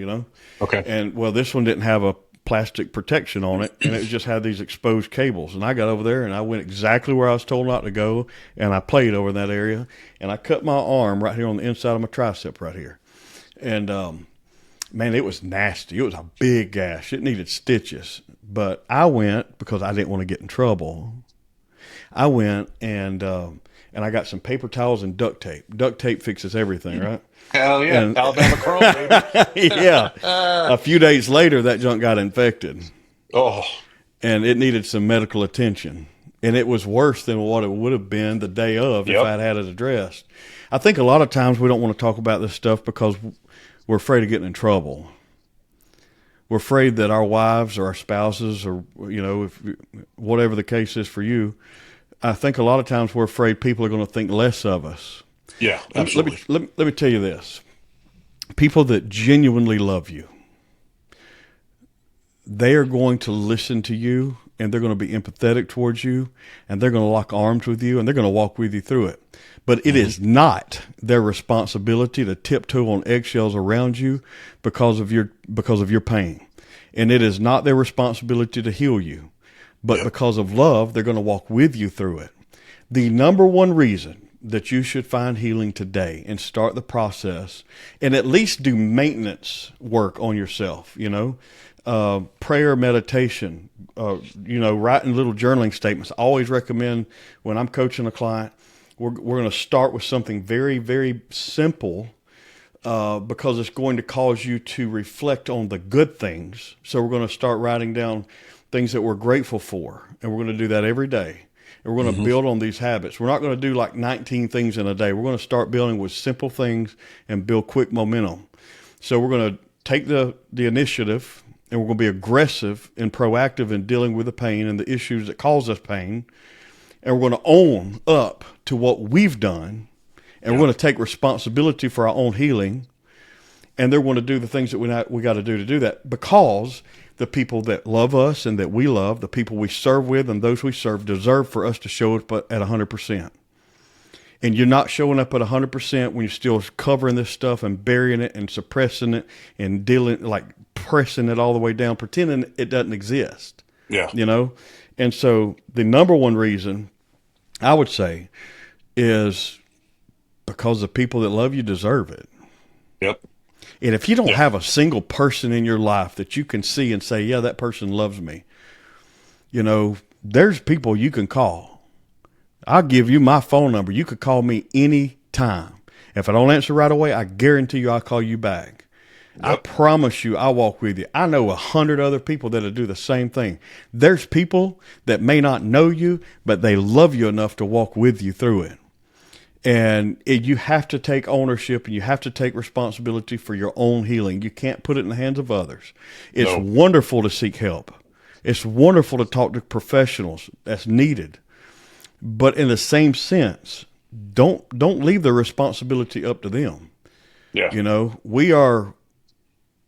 Okay. And, well, this one didn't have a plastic protection on it, and it just had these exposed cables. And I got over there, and I went exactly where I was told not to go, and I played over in that area. And I cut my arm right here on the inside of my tricep right here. And, man, it was nasty. It was a big gash. It needed stitches. But I went, because I didn't want to get in trouble, I went and I got some paper towels and duct tape. Duct tape fixes everything, right? Hell yeah. And- Alabama Chrome, baby. Yeah. A few days later, that junk got infected, Oh, and it needed some medical attention. And it was worse than what it would have been the day of if Yep. I'd had it addressed. I think a lot of times we don't want to talk about this stuff because we're afraid of getting in trouble. We're afraid that our wives or our spouses or, if whatever the case is for you, I think a lot of times we're afraid people are going to think less of us. yeah, absolutely. Let me tell you this. People that genuinely love you, they are going to listen to you, and they're going to be empathetic towards you, and they're going to lock arms with you, and they're going to walk with you through it. But it is not their responsibility to tiptoe on eggshells around you because of your pain. And it is not their responsibility to heal you. But because of love, they're going to walk with you through it. The number one reason that you should find healing today and start the process and at least do maintenance work on yourself, prayer, meditation, writing little journaling statements. I always recommend when I'm coaching a client, we're going to start with something very, very simple because it's going to cause you to reflect on the good things. So we're going to start writing down things that we're grateful for, and we're going to do that every day. And we're going to build on these habits. We're not going to do like 19 things in a day. We're going to start building with simple things and build quick momentum. So we're going to take the initiative, and we're going to be aggressive and proactive in dealing with the pain and the issues that cause us pain. And we're going to own up to what we've done, and we're going to take responsibility for our own healing. And they're going to do the things that we got to do that, because the people that love us and that we love, the people we serve with and those we serve, deserve for us to show up at 100%. And you're not showing up at 100% when you're still covering this stuff and burying it and suppressing it and pressing it all the way down, pretending it doesn't exist. Yeah. And so the number one reason I would say is because the people that love you deserve it. Yep. And if you don't have a single person in your life that you can see and say, yeah, that person loves me, there's people you can call. I'll give you my phone number. You could call me any time. If I don't answer right away, I guarantee you I'll call you back. Yep. I promise you I'll walk with you. I know 100 other people that'll do the same thing. There's people that may not know you, but they love you enough to walk with you through it. And you have to take ownership, and you have to take responsibility for your own healing. You can't put it in the hands of others. It's wonderful to seek help. It's wonderful to talk to professionals. That's needed. But in the same sense, don't leave the responsibility up to them. Yeah.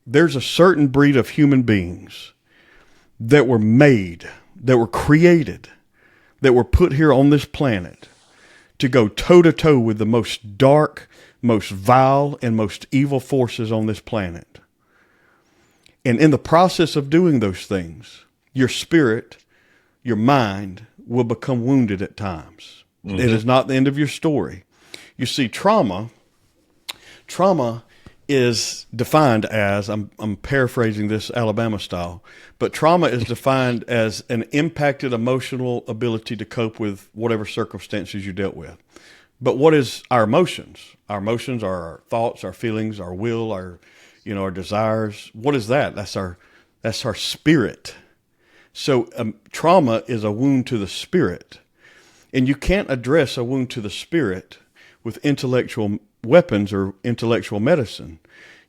There's a certain breed of human beings that were made, that were created, that were put here on this planet to go toe-to-toe with the most dark, most vile, and most evil forces on this planet. And in the process of doing those things, your spirit, your mind will become wounded at times. Mm-hmm. It is not the end of your story. You see, trauma is defined as, I'm paraphrasing this Alabama style, but trauma is defined as an impacted emotional ability to cope with whatever circumstances you dealt with. But what is our emotions? Our emotions are our thoughts, our feelings, our will, our desires. What is that? That's our spirit. So trauma is a wound to the spirit. And you can't address a wound to the spirit with intellectual weapons or intellectual medicine.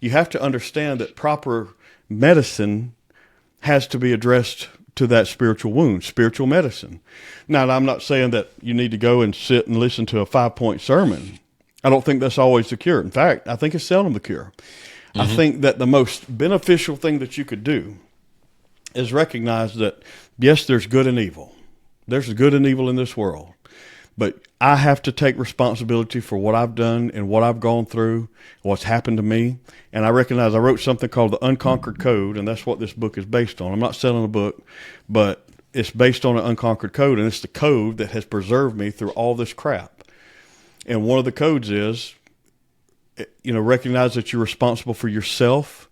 You have to understand that proper medicine has to be addressed to that spiritual wound, spiritual medicine. Now, I'm not saying that you need to go and sit and listen to a 5-point sermon. I don't think that's always the cure. In fact, I think it's seldom the cure. I think that the most beneficial thing that you could do is recognize that, yes, there's good and evil. There's good and evil in this world. But I have to take responsibility for what I've done and what I've gone through, what's happened to me. And I recognize I wrote something called the Unconquered Code, and that's what this book is based on. I'm not selling a book, but it's based on an unconquered code, and it's the code that has preserved me through all this crap. And one of the codes is, recognize that you're responsible for yourself,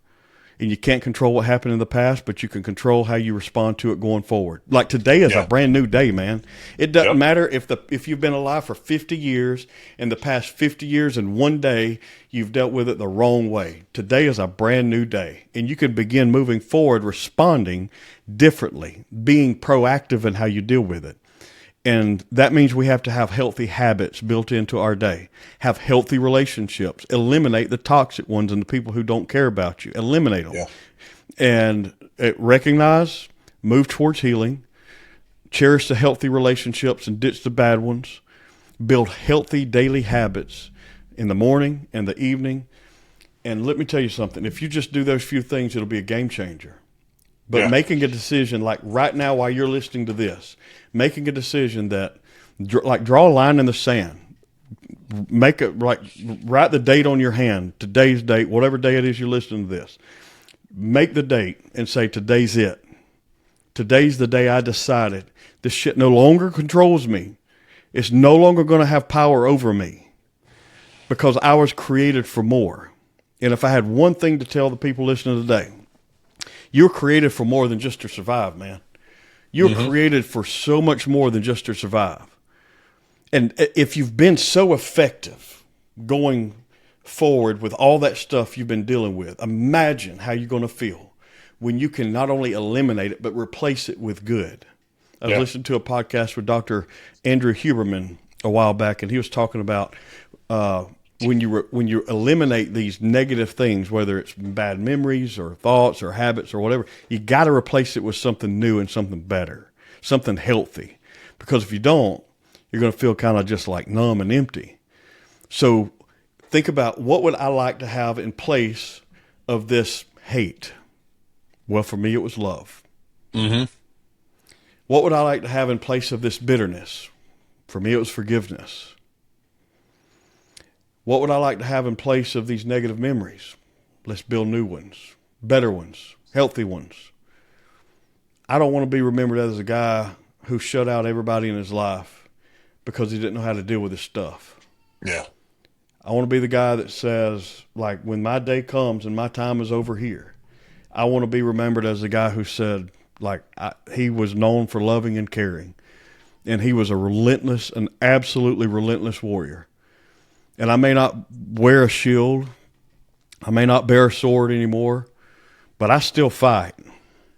and you can't control what happened in the past, but you can control how you respond to it going forward. Like today is a brand new day, man. It doesn't matter if you've been alive for 50 years, and the past 50 years in one day, you've dealt with it the wrong way. Today is a brand new day, and you can begin moving forward, responding differently, being proactive in how you deal with it. And that means we have to have healthy habits built into our day, have healthy relationships, eliminate the toxic ones and the people who don't care about you, eliminate them. And recognize, move towards healing, cherish the healthy relationships and ditch the bad ones, build healthy daily habits in the morning and the evening. And let me tell you something, if you just do those few things, it'll be a game changer. But making a decision like right now while you're listening to this, making a decision that draw a line in the sand, write the date on your hand, today's date, whatever day it is you're listening to this, make the date and say, today's it. Today's the day I decided this shit no longer controls me. It's no longer going to have power over me because I was created for more. And if I had one thing to tell the people listening today, you're created for more than just to survive, man. You're created for so much more than just to survive. And if you've been so effective going forward with all that stuff you've been dealing with, imagine how you're going to feel when you can not only eliminate it, but replace it with good. I was listening to a podcast with Dr. Andrew Huberman a while back, and he was talking about when you eliminate these negative things, whether it's bad memories or thoughts or habits or whatever, you got to replace it with something new and something better, something healthy. Because if you don't, you're going to feel kind of just like numb and empty. So think about, what would I like to have in place of this hate? Well, for me, it was love. What would I like to have in place of this bitterness? For me, it was forgiveness. What would I like to have in place of these negative memories? Let's build new ones, better ones, healthy ones. I don't want to be remembered as a guy who shut out everybody in his life because he didn't know how to deal with his stuff. I want to be the guy that says, like, when my day comes and my time is over here, I want to be remembered as the guy who said, like, he was known for loving and caring. And he was an absolutely relentless warrior. And I may not wear a shield, I may not bear a sword anymore, but I still fight.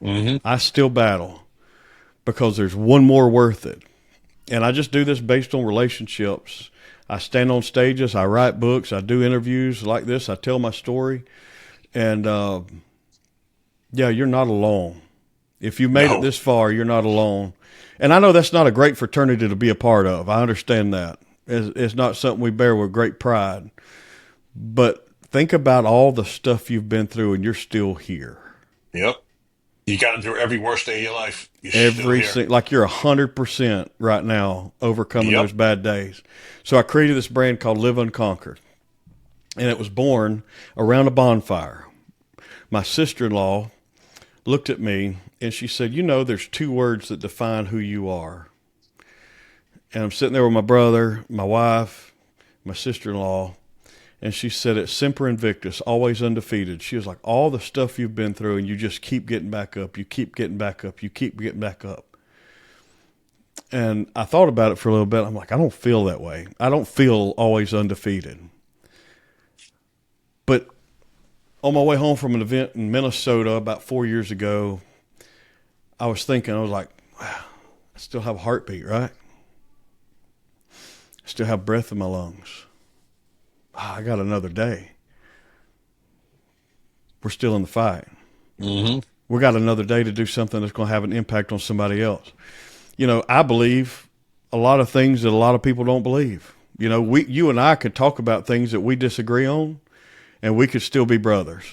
I still battle because there's one more worth it. And I just do this based on relationships. I stand on stages, I write books, I do interviews like this, I tell my story. And you're not alone. If you made it this far, you're not alone. And I know that's not a great fraternity to be a part of. I understand that. It's not something we bear with great pride. But think about all the stuff you've been through and you're still here. You gotten through every worst day of your life. Like you're 100% right now overcoming those bad days. So I created this brand called Live Unconquered. And it was born around a bonfire. My sister-in-law looked at me and she said, there's 2 words that define who you are. And I'm sitting there with my brother, my wife, my sister-in-law, and she said, it's Semper Invictus, always undefeated. She was like, all the stuff you've been through and you just keep getting back up. You keep getting back up. You keep getting back up. And I thought about it for a little bit. I'm like, I don't feel that way. I don't feel always undefeated. But on my way home from an event in Minnesota about 4 years ago, I was like, wow, I still have a heartbeat, right? I still have breath in my lungs. I got another day. We're still in the fight. We're We got another day to do something that's going to have an impact on somebody else. You know, I believe a lot of things that a lot of people don't believe. You know, you and I could talk about things that we disagree on, and we could still be brothers.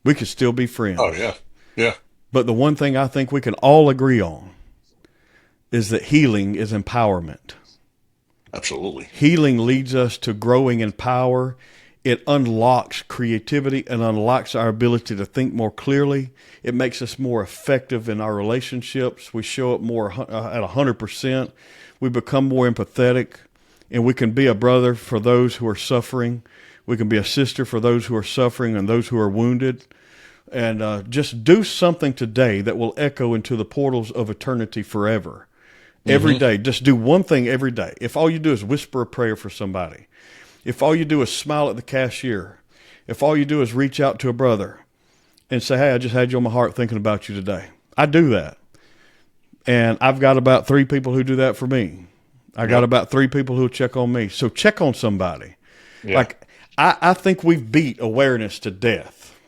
We could still be friends. Oh, yeah. Yeah. But the one thing I think we can all agree on is that healing is empowerment. Absolutely. Healing leads us to growing in power. It unlocks creativity and unlocks our ability to think more clearly. It makes us more effective in our relationships. We show up more at 100%. We become more empathetic, and we can be a brother for those who are suffering. We can be a sister for those who are suffering and those who are wounded. And just do something today that will echo into the portals of eternity forever. Every day, just do one thing every day. If all you do is whisper a prayer for somebody, if all you do is smile at the cashier, if all you do is reach out to a brother and say, hey, I just had you on my heart thinking about you today. I do that. And I've got about 3 people who do that for me. I got about 3 people who check on me. So check on somebody. Yeah. Like, I think we've beat awareness to death.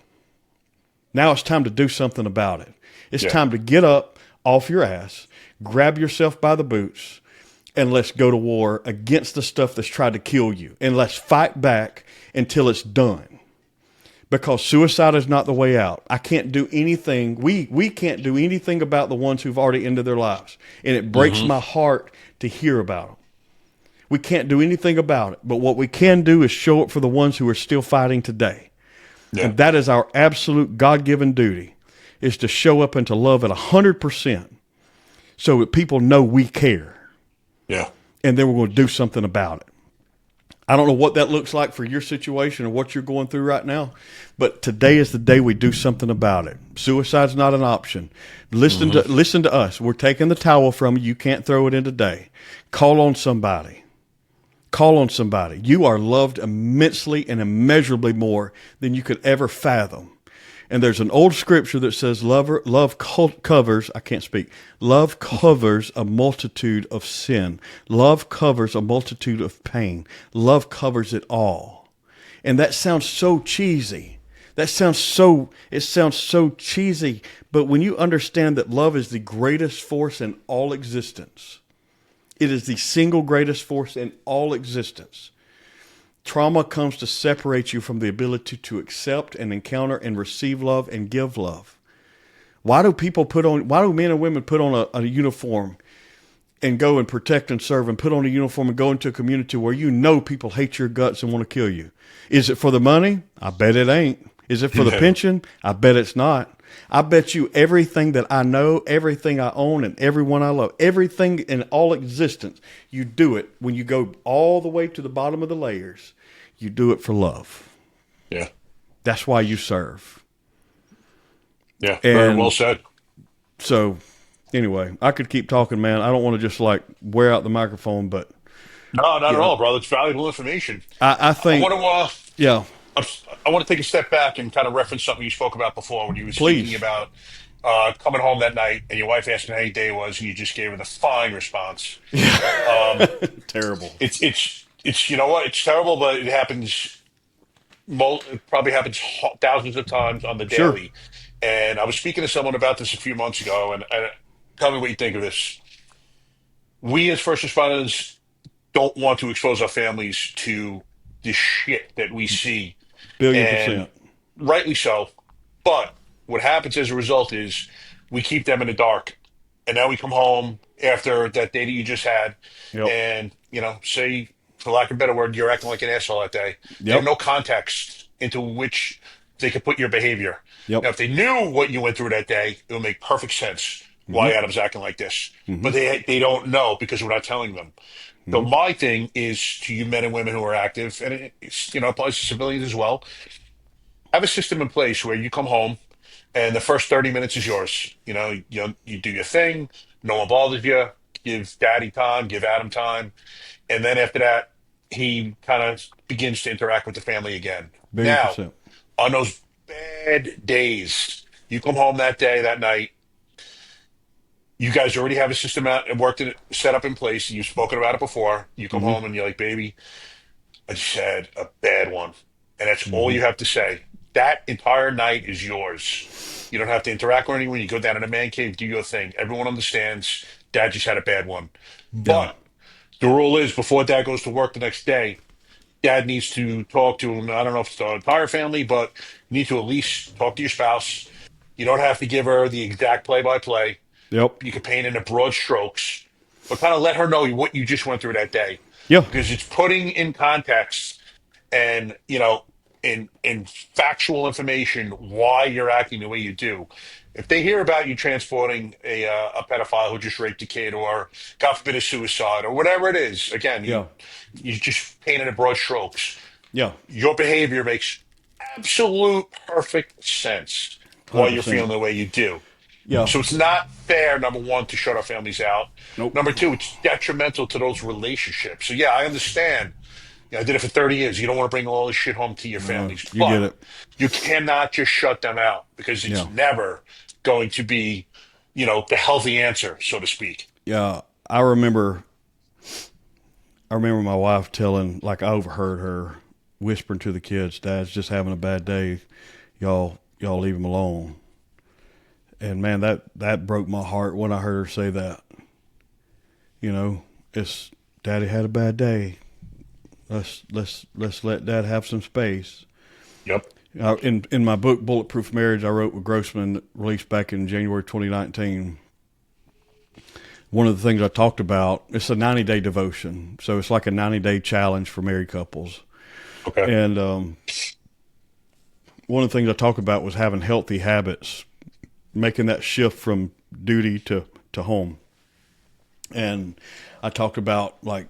Now it's time to do something about it. It's time to get up off your ass, grab yourself by the boots, and let's go to war against the stuff that's tried to kill you. And let's fight back until it's done. Because suicide is not the way out. I can't do anything. We can't do anything about the ones who've already ended their lives. And it breaks my heart to hear about them. We can't do anything about it. But what we can do is show up for the ones who are still fighting today. Yeah. And that is our absolute God-given duty, is to show up and to love at 100% so that people know we care. Yeah. And then we're going to do something about it. I don't know what that looks like for your situation or what you're going through right now, but today is the day we do something about it. Suicide's not an option. Listen to us. We're taking the towel from you. You can't throw it in today. Call on somebody. Call on somebody. You are loved immensely and immeasurably more than you could ever fathom. And there's an old scripture that says love covers a multitude of sin. Love covers a multitude of pain. Love covers it all. And that sounds so cheesy. It sounds so cheesy. But when you understand that love is the greatest force in all existence, it is the single greatest force in all existence. Trauma comes to separate you from the ability to accept and encounter and receive love and give love. Why do men and women put on a uniform and go and protect and serve and put on a uniform and go into a community where you know people hate your guts and want to kill you? Is it for the money? I bet it ain't. Is it for the pension? I bet it's not. I bet you everything that I know, everything I own, and everyone I love, everything in all existence, you do it when you go all the way to the bottom of the layers. You do it for love. Yeah. That's why you serve. Yeah, very well said. So, anyway, I could keep talking, man. I don't want to just like wear out the microphone, but no, not at all, brother. It's valuable information. I think. I want to take a step back and kind of reference something you spoke about before when you were speaking about coming home that night and your wife asking how your day was, and you just gave her the fine response. Terrible. It's you know what? It's terrible, but it happens. It probably happens thousands of times on the daily. Sure. And I was speaking to someone about this a few months ago, and tell me what you think of this. We as first responders don't want to expose our families to the shit that we see. Billion%. Rightly so. But what happens as a result is we keep them in the dark. And now we come home after that day that you just had and, say, for lack of a better word, you're acting like an asshole that day. They have no context into which they could put your behavior. Now, if they knew what you went through that day, it would make perfect sense why Adam's acting like this. But they don't know because we're not telling them. So my thing is to you men and women who are active, and it applies to civilians as well, have a system in place where you come home and the first 30 minutes is yours. You do your thing, no one bothers you, give daddy time, give Adam time, and then after that, he kind of begins to interact with the family again. Now, on those bad days, you come home that day, that night, you guys already have a system out and set up in place. You've spoken about it before. You come home and you're like, baby, I just had a bad one. And that's all you have to say. that entire night is yours. You don't have to interact with anyone. You go down in a man cave, do your thing. Everyone understands dad just had a bad one. Yeah. But the rule is before dad goes to work the next day, dad needs to talk to him. I don't know if it's the entire family, but you need to at least talk to your spouse. You don't have to give her the exact play-by-play. Yep. You can paint in the broad strokes, but kind of let her know what you just went through that day, Yeah. because it's putting in context and in factual information why you're acting the way you do. If they hear about you transporting a pedophile who just raped a kid, or God forbid a suicide, or whatever it is, again, Yeah. you just paint it in broad strokes. Yeah. Your behavior makes absolute perfect sense why you're 100%. feeling the way you do. Yeah. So it's not fair, number one, to shut our families out. Nope. Number two, it's detrimental to those relationships. So yeah, I understand. I did it for 30 years. You don't want to bring all this shit home to your families. You But get it. you cannot just shut them out, because it's Yeah. never going to be, the healthy answer, so to speak. Yeah. I remember my wife telling, like, I overheard her whispering to the kids, "Dad's just having a bad day. Y'all leave him alone." And man, that broke my heart when I heard her say that. It's Daddy had a bad day. Let's let Dad have some space. Yep. In my book Bulletproof Marriage, I wrote with Grossman, released back in January 2019. One of the things I talked about, it's a 90-day devotion, so it's like a 90-day challenge for married couples. Okay. And one of the things I talked about was having healthy habits, making that shift from duty to home. And I talked about, like,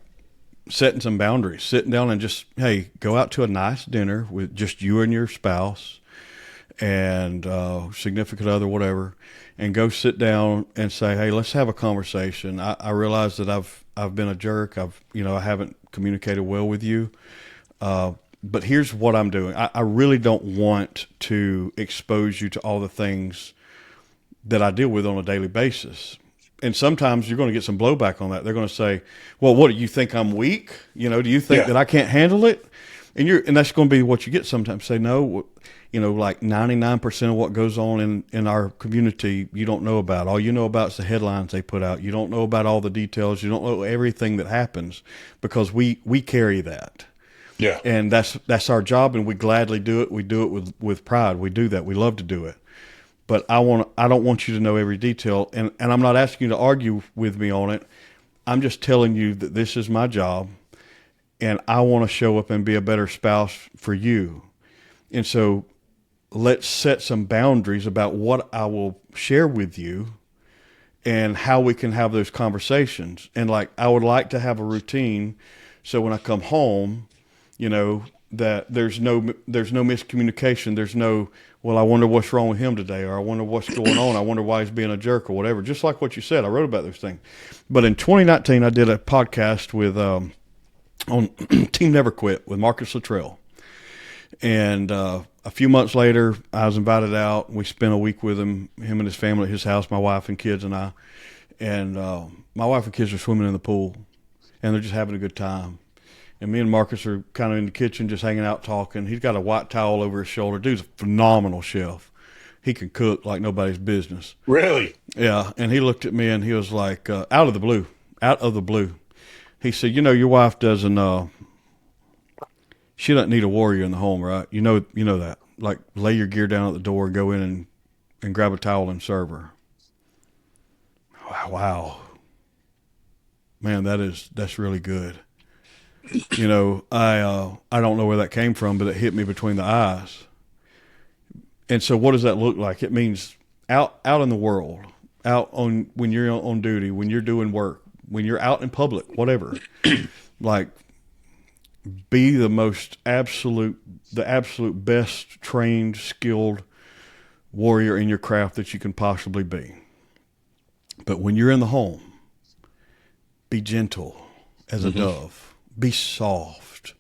setting some boundaries, sitting down and just, hey, go out to a nice dinner with just you and your spouse and significant other, whatever, and go sit down and say, hey, let's have a conversation. I realize that I've been a jerk. I haven't communicated well with you. But here's what I'm doing. I really don't want to expose you to all the things that I deal with on a daily basis. And sometimes you're going to get some blowback on that. They're going to say, well, what, do you think I'm weak? Do you think that I can't handle it? And that's going to be what you get sometimes. Say, no, like 99% of what goes on in our community, you don't know about. All you know about is the headlines they put out. You don't know about all the details. You don't know everything that happens, because we carry that. Yeah. And that's our job, and we gladly do it. We do it with pride. We do that. We love to do it. But I don't want you to know every detail, and I'm not asking you to argue with me on it. I'm just telling you that this is my job, and I want to show up and be a better spouse for you. And so let's set some boundaries about what I will share with you and how we can have those conversations. And, like, I would like to have a routine so when I come home, that there's no miscommunication. There's no, well, I wonder what's wrong with him today, or I wonder what's going on. I wonder why he's being a jerk, or whatever. Just like what you said, I wrote about those things. But in 2019, I did a podcast with on Team Never Quit with Marcus Luttrell. And a few months later, I was invited out. We spent a week with him and his family at his house, my wife and kids and I. And my wife and kids are swimming in the pool, and they're just having a good time. And me and Marcus are kind of in the kitchen just hanging out talking. He's got a white towel over his shoulder. Dude's a phenomenal chef. He can cook like nobody's business. Really? Yeah. And he looked at me and he was like, out of the blue. He said, your wife doesn't, she doesn't need a warrior in the home, right? You know that. Like, lay your gear down at the door and go in and grab a towel and serve her. Wow. Man, that's really good. I don't know where that came from, but it hit me between the eyes. And so what does that look like? It means out in the world, when you're on duty, when you're doing work, when you're out in public, whatever, like, be the absolute best trained, skilled warrior in your craft that you can possibly be. But when you're in the home, be gentle as a dove. Be soft,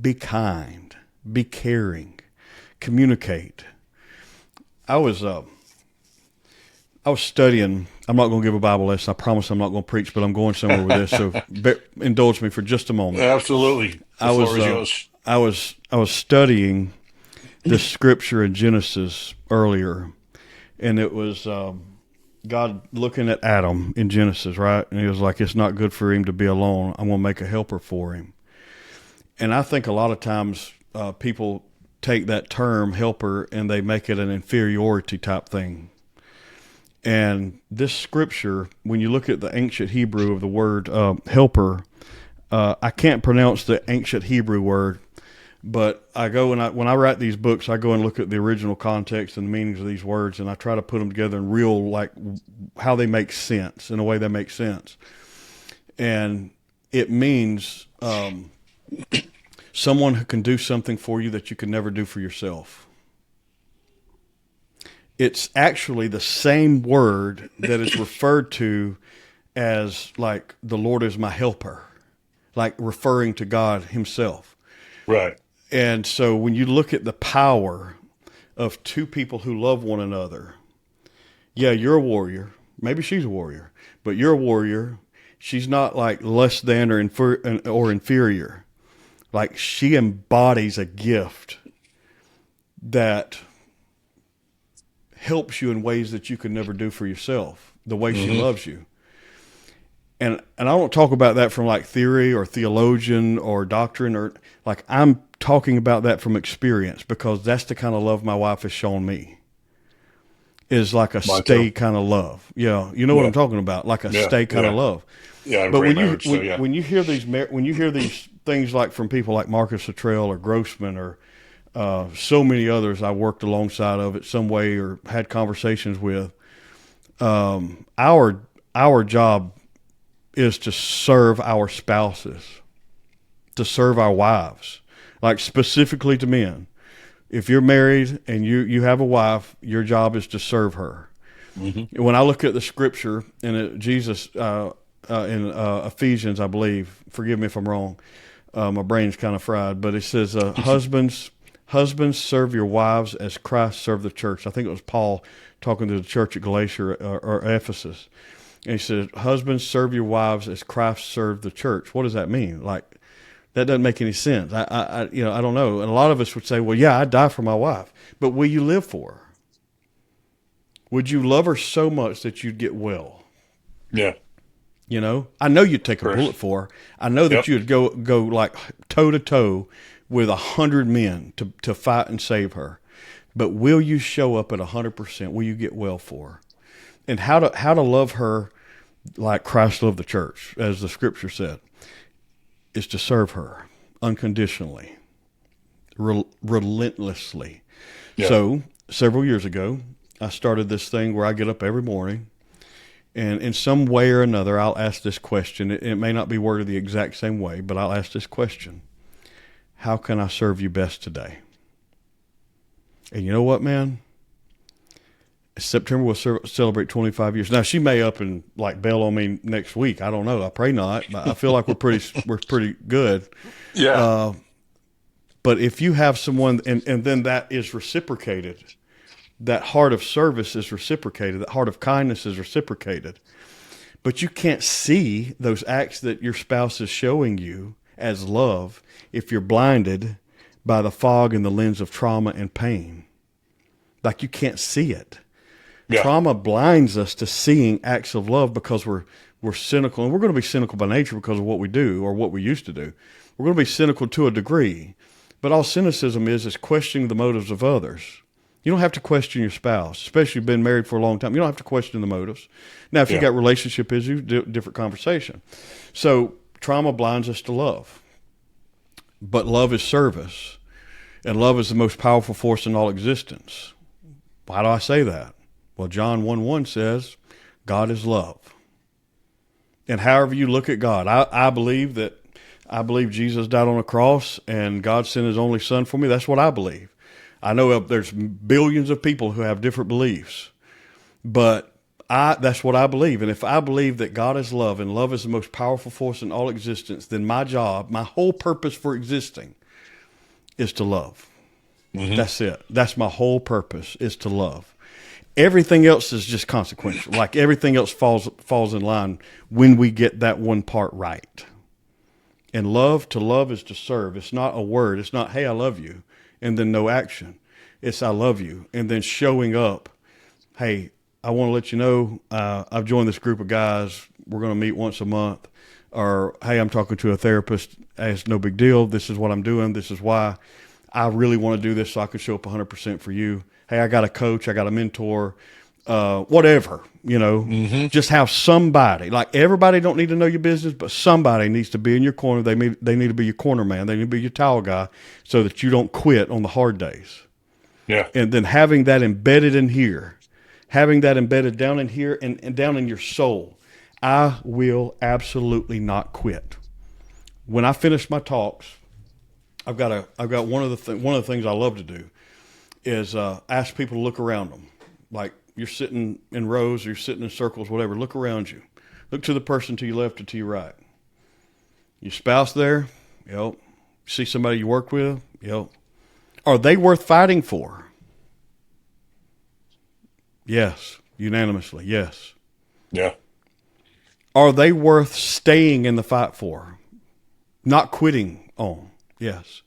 be kind, be caring, communicate. I was studying. I'm not going to give a Bible lesson. I promise I'm not going to preach, but I'm going somewhere with this. So indulge me for just a moment. Absolutely. The floor is yours. I was studying this scripture in Genesis earlier, and it was God looking at Adam in Genesis, right? And he was like, it's not good for him to be alone. I'm going to make a helper for him. And I think a lot of times people take that term helper and they make it an inferiority type thing. And this scripture, when you look at the ancient Hebrew of the word helper, I can't pronounce the ancient Hebrew word, but I go and when I write these books, I go and look at the original context and the meanings of these words, and I try to put them together in real, like how they make sense, in a way that makes sense. And it means someone who can do something for you that you could never do for yourself. It's actually the same word that is referred to as like the Lord is my helper, like referring to God himself. Right. And so when you look at the power of two people who love one another, yeah, you're a warrior. Maybe she's a warrior, but you're a warrior. She's not like less than or inferior. Like she embodies a gift that helps you in ways that you could never do for yourself, the way she loves you. And I don't talk about that from like theory or theologian or doctrine, or like I'm talking about that from experience, because that's the kind of love my wife has shown me, is like a stay kind of love. Yeah. You know what I'm talking about? Like a stay kind of love. Yeah. But when you hear these things like from people like Marcus Luttrell or Grossman or so many others I worked alongside of it some way or had conversations with, our job is to serve our spouses, to serve our wives, like specifically to men. If you're married and you have a wife, your job is to serve her. Mm-hmm. When I look at the scripture and Jesus in Ephesians, I believe, forgive me if I'm wrong, my brain's kind of fried, but it says, husbands serve your wives as Christ served the church. I think it was Paul talking to the church at Galatia or Ephesus. And he said, husbands, serve your wives as Christ served the church. What does that mean? Like, that doesn't make any sense. I don't know. And a lot of us would say, well, yeah, I'd die for my wife. But will you live for her? Would you love her so much that you'd get well? Yeah. You know, I know you'd take a bullet for her. I know that you'd go like toe to toe with 100 men to fight and save her. But will you show up at 100%? Will you get well for her? And how to love her like Christ loved the church, as the scripture said, is to serve her unconditionally, relentlessly. Yeah. So several years ago, I started this thing where I get up every morning, and in some way or another, I'll ask this question. It may not be worded the exact same way, but I'll ask this question: how can I serve you best today? And you know what, man? September will celebrate 25 years. Now, she may up and like bail on me next week. I don't know. I pray not. But I feel like we're pretty good. Yeah. But if you have someone, and then that is reciprocated, that heart of service is reciprocated, that heart of kindness is reciprocated. But you can't see those acts that your spouse is showing you as love if you're blinded by the fog and the lens of trauma and pain. Like you can't see it. Yeah. Trauma blinds us to seeing acts of love because we're cynical, and we're going to be cynical by nature because of what we do or what we used to do. We're going to be cynical to a degree, but all cynicism is questioning the motives of others. You don't have to question your spouse, especially if you've been married for a long time. You don't have to question the motives. Now, if you've got relationship issues, different conversation. So trauma blinds us to love, but love is service, and love is the most powerful force in all existence. Why do I say that? Well, John 1:1 says, God is love. And however you look at God, I believe Jesus died on a cross and God sent his only son for me. That's what I believe. I know there's billions of people who have different beliefs, but that's what I believe. And if I believe that God is love and love is the most powerful force in all existence, then my job, my whole purpose for existing is to love. Mm-hmm. That's it. That's my whole purpose, is to love. Everything else is just consequential. Like everything else falls in line when we get that one part right. And to love is to serve. It's not a word. It's not, hey, I love you, and then no action. It's I love you. And then showing up, hey, I want to let you know I've joined this group of guys. We're going to meet once a month. Or, hey, I'm talking to a therapist. Hey, it's no big deal. This is what I'm doing. This is why I really want to do this so I can show up 100% for you. Hey, I got a coach. I got a mentor. Whatever, just have somebody. Like, everybody don't need to know your business, but somebody needs to be in your corner. They need to be your corner man. They need to be your towel guy so that you don't quit on the hard days. Yeah. And then having that embedded in here, having that embedded down in here and down in your soul. I will absolutely not quit. When I finish my talks, I've got one of the things I love to do is ask people to look around them. Like, you're sitting in rows, or you're sitting in circles, whatever. Look around you. Look to the person to your left or to your right. Your spouse there? Yep. See somebody you work with? Yep. Are they worth fighting for? Yes. Unanimously, yes. Yeah. Are they worth staying in the fight for? Not quitting on? Yes.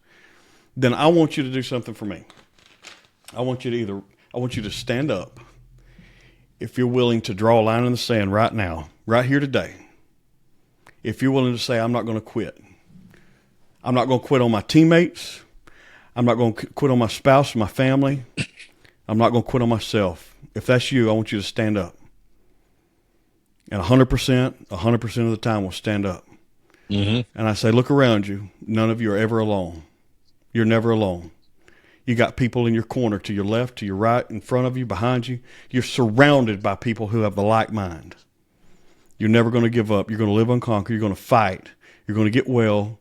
Then I want you to do something for me. I want you to stand up. If you're willing to draw a line in the sand right now, right here today, if you're willing to say, I'm not going to quit. I'm not going to quit on my teammates. I'm not going to quit on my spouse, my family. I'm not going to quit on myself. If that's you, I want you to stand up. And 100% of the time we'll stand up. Mm-hmm. And I say, look around you. None of you are ever alone. You're never alone. You got people in your corner, to your left, to your right, in front of you, behind you. You're surrounded by people who have the like mind. You're never going to give up. You're going to live unconquered. You're going to fight. You're going to get well.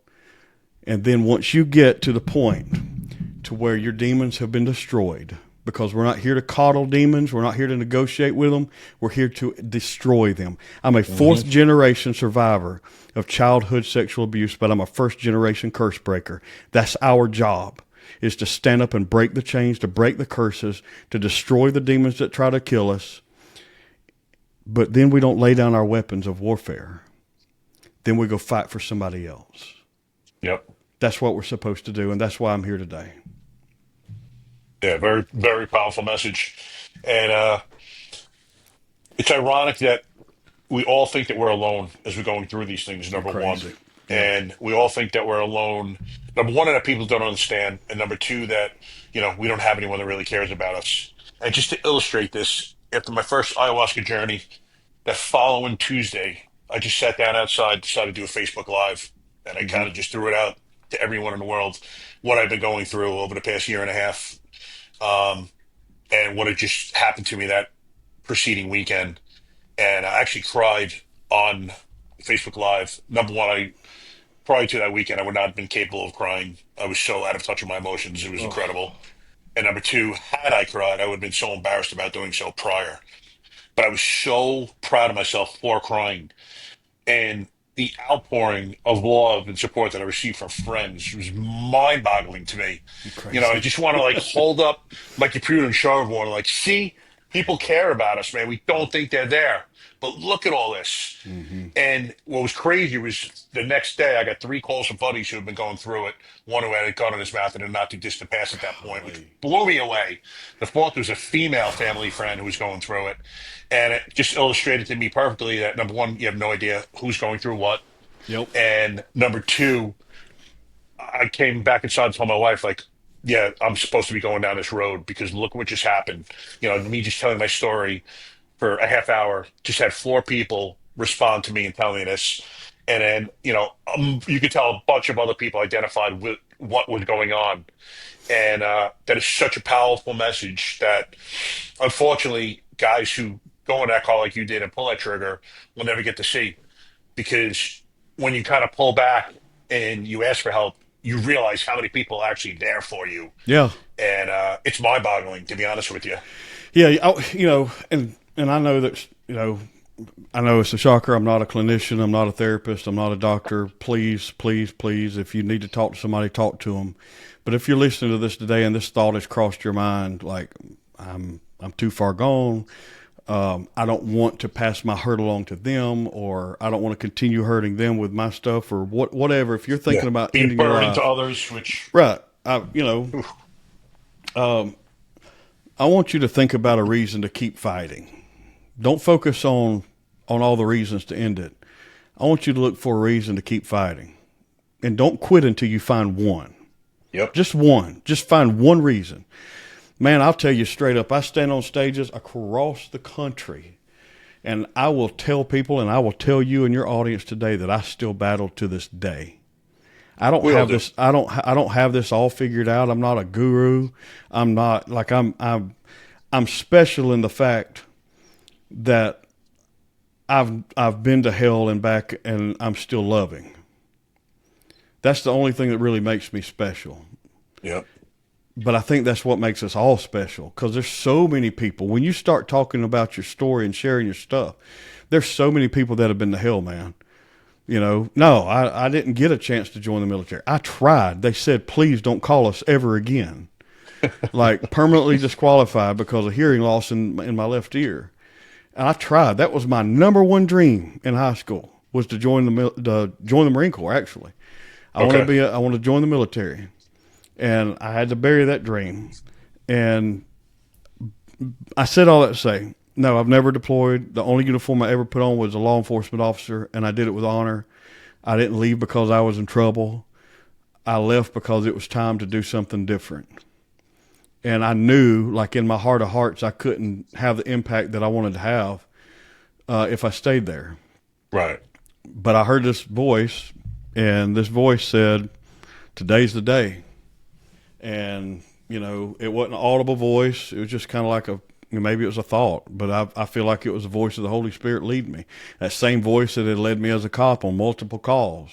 And then once you get to the point to where your demons have been destroyed, because we're not here to coddle demons. We're not here to negotiate with them. We're here to destroy them. I'm a fourth generation survivor of childhood sexual abuse, but I'm a first generation curse breaker. That's our job, is to stand up and break the chains, to break the curses, to destroy the demons that try to kill us. But then we don't lay down our weapons of warfare. Then we go fight for somebody else. Yep. That's what we're supposed to do, and that's why I'm here today. Yeah, very, very powerful message. And it's ironic that we all think that we're alone as we're going through these things, number one. Yeah. And we all think that we're alone. Number one, that people don't understand. And number two, that, we don't have anyone that really cares about us. And just to illustrate this, after my first ayahuasca journey, that following Tuesday, I just sat down outside, decided to do a Facebook Live. And I kind of just threw it out to everyone in the world, what I've been going through over the past year and a half. And what had just happened to me that preceding weekend. And I actually cried on Facebook Live. Number one, prior to that weekend, I would not have been capable of crying. I was so out of touch with my emotions. It was incredible. And number two, had I cried, I would have been so embarrassed about doing so prior. But I was so proud of myself for crying. And the outpouring of love and support that I received from friends was mind-boggling to me. I just want to hold up my computer and show everyone, see, people care about us, man. We don't think they're there, but look at all this. Mm-hmm. And what was crazy was the next day I got 3 calls from buddies who had been going through it. One who had a gun in his mouth and a not too distant past at that point, which blew me away. The fourth was a female family friend who was going through it. And it just illustrated to me perfectly that, number one, you have no idea who's going through what. Yep. And number two, I came back inside and told my wife, yeah, I'm supposed to be going down this road because look what just happened. Me just telling my story for a half hour just had 4 people respond to me and tell me this. And then, you could tell a bunch of other people identified with what was going on. And that is such a powerful message that, unfortunately, guys who go on that call like you did and pull that trigger will never get to see. Because when you kind of pull back and you ask for help, you realize how many people are actually there for you. Yeah. And it's mind-boggling, to be honest with you. Yeah, and I know that, I know it's a shocker. I'm not a clinician. I'm not a therapist. I'm not a doctor. Please, please, please, if you need to talk to somebody, talk to them. But if you're listening to this today and this thought has crossed your mind, I'm too far gone, I don't want to pass my hurt along to them, or I don't want to continue hurting them with my stuff, or whatever. If you're thinking about being ending your burdened life, to others, which right, I want you to think about a reason to keep fighting. Don't focus on all the reasons to end it. I want you to look for a reason to keep fighting. And don't quit until you find one. Yep. Just one. Just find one reason. Man, I'll tell you straight up, I stand on stages across the country, and I will tell people, and I will tell you and your audience today, that I still battle to this day. I don't have this all figured out. I'm not a guru. I'm not like I'm special in the fact that I've been to hell and back, and I'm still loving. That's the only thing that really makes me special. Yep. But I think that's what makes us all special, because there's so many people. When you start talking about your story and sharing your stuff, there's so many people that have been to hell, man. You know, no, I didn't get a chance to join the military. I tried. They said, please don't call us ever again. Like permanently disqualified because of hearing loss in my left ear. And I tried. That was my number one dream in high school, was to join the Marine Corps, actually. I want to join the military. And I had to bury that dream. And I said all that to say, no, I've never deployed. The only uniform I ever put on was a law enforcement officer, and I did it with honor. I didn't leave because I was in trouble. I left because it was time to do something different. And I knew, like in my heart of hearts, I couldn't have the impact that I wanted to have if I stayed there. Right. But I heard this voice, and this voice said, today's the day. And, you know, it wasn't an audible voice. It was just kind of like maybe it was a thought, but I feel like it was the voice of the Holy Spirit leading me. That same voice that had led me as a cop on multiple calls.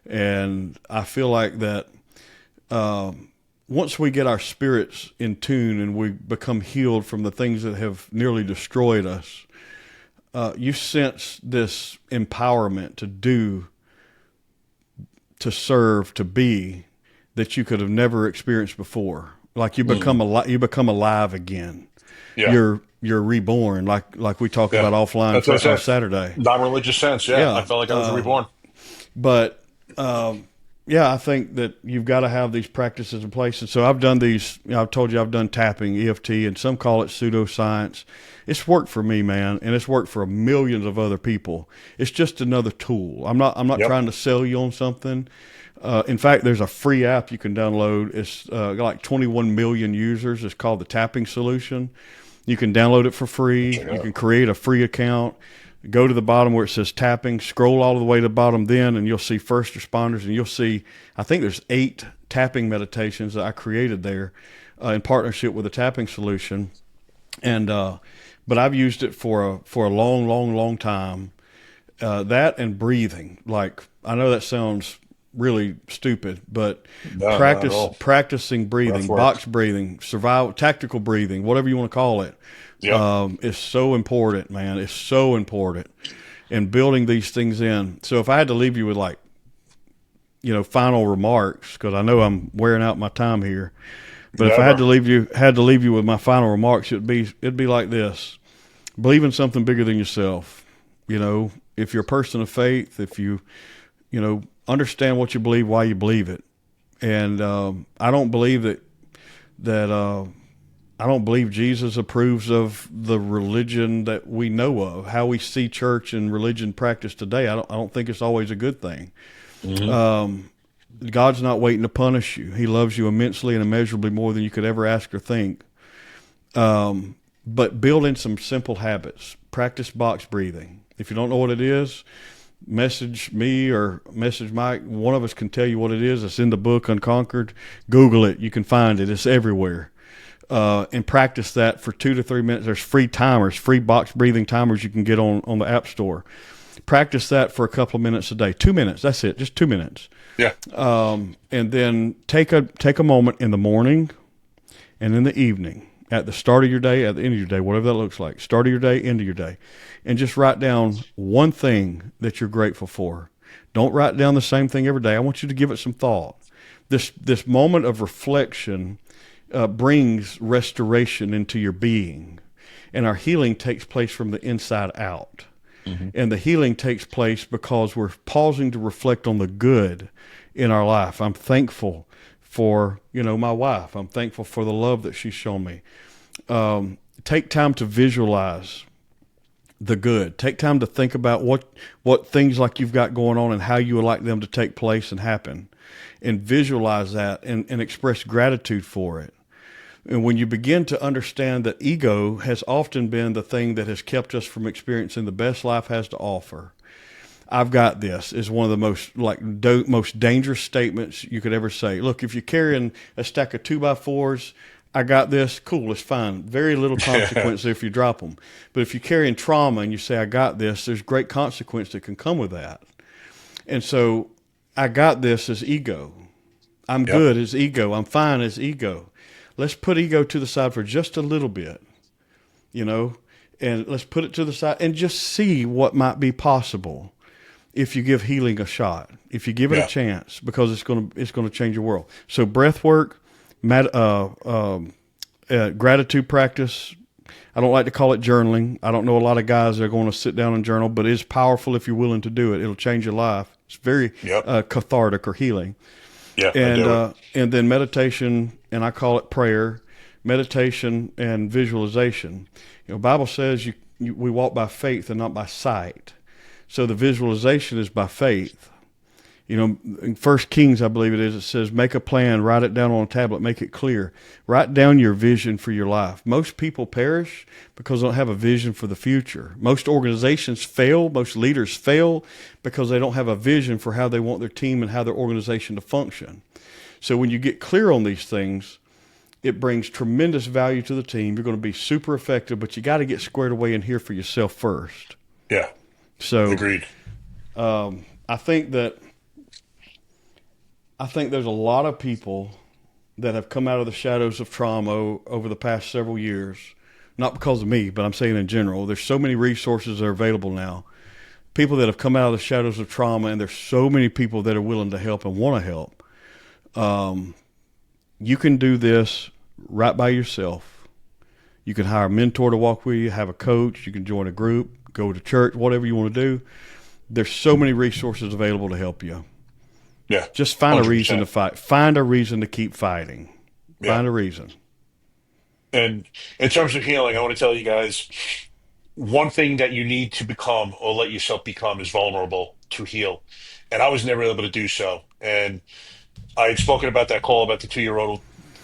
And I feel like that once we get our spirits in tune and we become healed from the things that have nearly destroyed us, you sense this empowerment to do, to serve, to be, that you could have never experienced before. Like you become alive again. Yeah. You're reborn, like we talk about offline on Saturday. Non-religious sense, yeah. I felt like I was reborn. But I think that you've got to have these practices in place. And so I've done these. I've told you I've done tapping, EFT, and some call it pseudoscience. It's worked for me, man, and it's worked for millions of other people. It's just another tool. I'm not trying to sell you on something. In fact, there's a free app you can download. It's got like 21 million users. It's called the Tapping Solution. You can download it for free. You can create a free account. Go to the bottom where it says tapping, scroll all the way to the bottom then, and you'll see first responders, and you'll see, I think there's 8 tapping meditations that I created there in partnership with the Tapping Solution. And but I've used it for a long time. That and breathing. Like, I know that sounds really stupid, but practicing breathing, box breathing, survival, tactical breathing, whatever you want to call it, is so important, man. It's so important in building these things in. So if I had to leave you with final remarks, because I know I'm wearing out my time here, but if I had to leave you with my final remarks, it'd be like this: believe in something bigger than yourself. You know, if you're a person of faith, if you understand what you believe, why you believe it. And I don't believe I don't believe Jesus approves of the religion that we know of, how we see church and religion practiced today. I don't think it's always a good thing. Mm-hmm. God's not waiting to punish you. He loves you immensely and immeasurably more than you could ever ask or think. But build in some simple habits. Practice box breathing. If you don't know what it is, message me or message Mike. One of us can tell you what it is. It's in the book, Unconquered. Google it. You can find it. It's everywhere. And practice that for 2 to 3 minutes. There's free timers, free box breathing timers you can get on the App Store. Practice that for a couple of minutes a day. 2 minutes. That's it. Just 2 minutes. Yeah. And then take a moment in the morning and in the evening, at the start of your day, at the end of your day, whatever that looks like. Start of your day, end of your day. And just write down one thing that you're grateful for. Don't write down the same thing every day. I want you to give it some thought. This moment of reflection brings restoration into your being. And our healing takes place from the inside out. Mm-hmm. And the healing takes place because we're pausing to reflect on the good in our life. I'm thankful for, my wife. I'm thankful for the love that she's shown me. Take time to visualize the good. Take time to think about what things like you've got going on and how you would like them to take place and happen, and visualize that and express gratitude for it. And when you begin to understand that ego has often been the thing that has kept us from experiencing the best life has to offer, I've got this is one of the most dangerous statements you could ever say. Look, if you're carrying a stack of 2x4s, I got this, cool, it's fine. Very little consequence if you drop them. But if you're carrying trauma and you say, I got this, there's great consequence that can come with that. And so I got this as ego. I'm good as ego. I'm fine as ego. Let's put ego to the side for just a little bit, and let's put it to the side and just see what might be possible if you give healing a shot, if you give it a chance, because it's going to change your world. So breath work, gratitude practice. I don't like to call it journaling. I don't know a lot of guys that are going to sit down and journal, but it's powerful if you're willing to do it. It'll change your life. It's very cathartic or healing. Yeah, and then meditation, and I call it prayer, meditation and visualization. The Bible says we walk by faith and not by sight. So the visualization is by faith. In 1 Kings, I believe it says, make a plan, write it down on a tablet, make it clear. Write down your vision for your life. Most people perish because they don't have a vision for the future. Most organizations fail, most leaders fail because they don't have a vision for how they want their team and how their organization to function. So when you get clear on these things, it brings tremendous value to the team. You're going to be super effective, but you got to get squared away in here for yourself first. Yeah. So agreed. I think there's a lot of people that have come out of the shadows of trauma over the past several years, not because of me, but I'm saying in general. There's so many resources that are available now. People that have come out of the shadows of trauma, and there's so many people that are willing to help and want to help. You can do this right by yourself. You can hire a mentor to walk with you, have a coach. You can join a group, go to church, whatever you want to do. There's so many resources available to help you. Yeah. Just find 100%. A reason to fight. Find a reason to keep fighting. Find a reason. And in terms of healing, I want to tell you guys, one thing that you need to become or let yourself become is vulnerable to heal. And I was never able to do so. And I had spoken about that call about the 2-year-old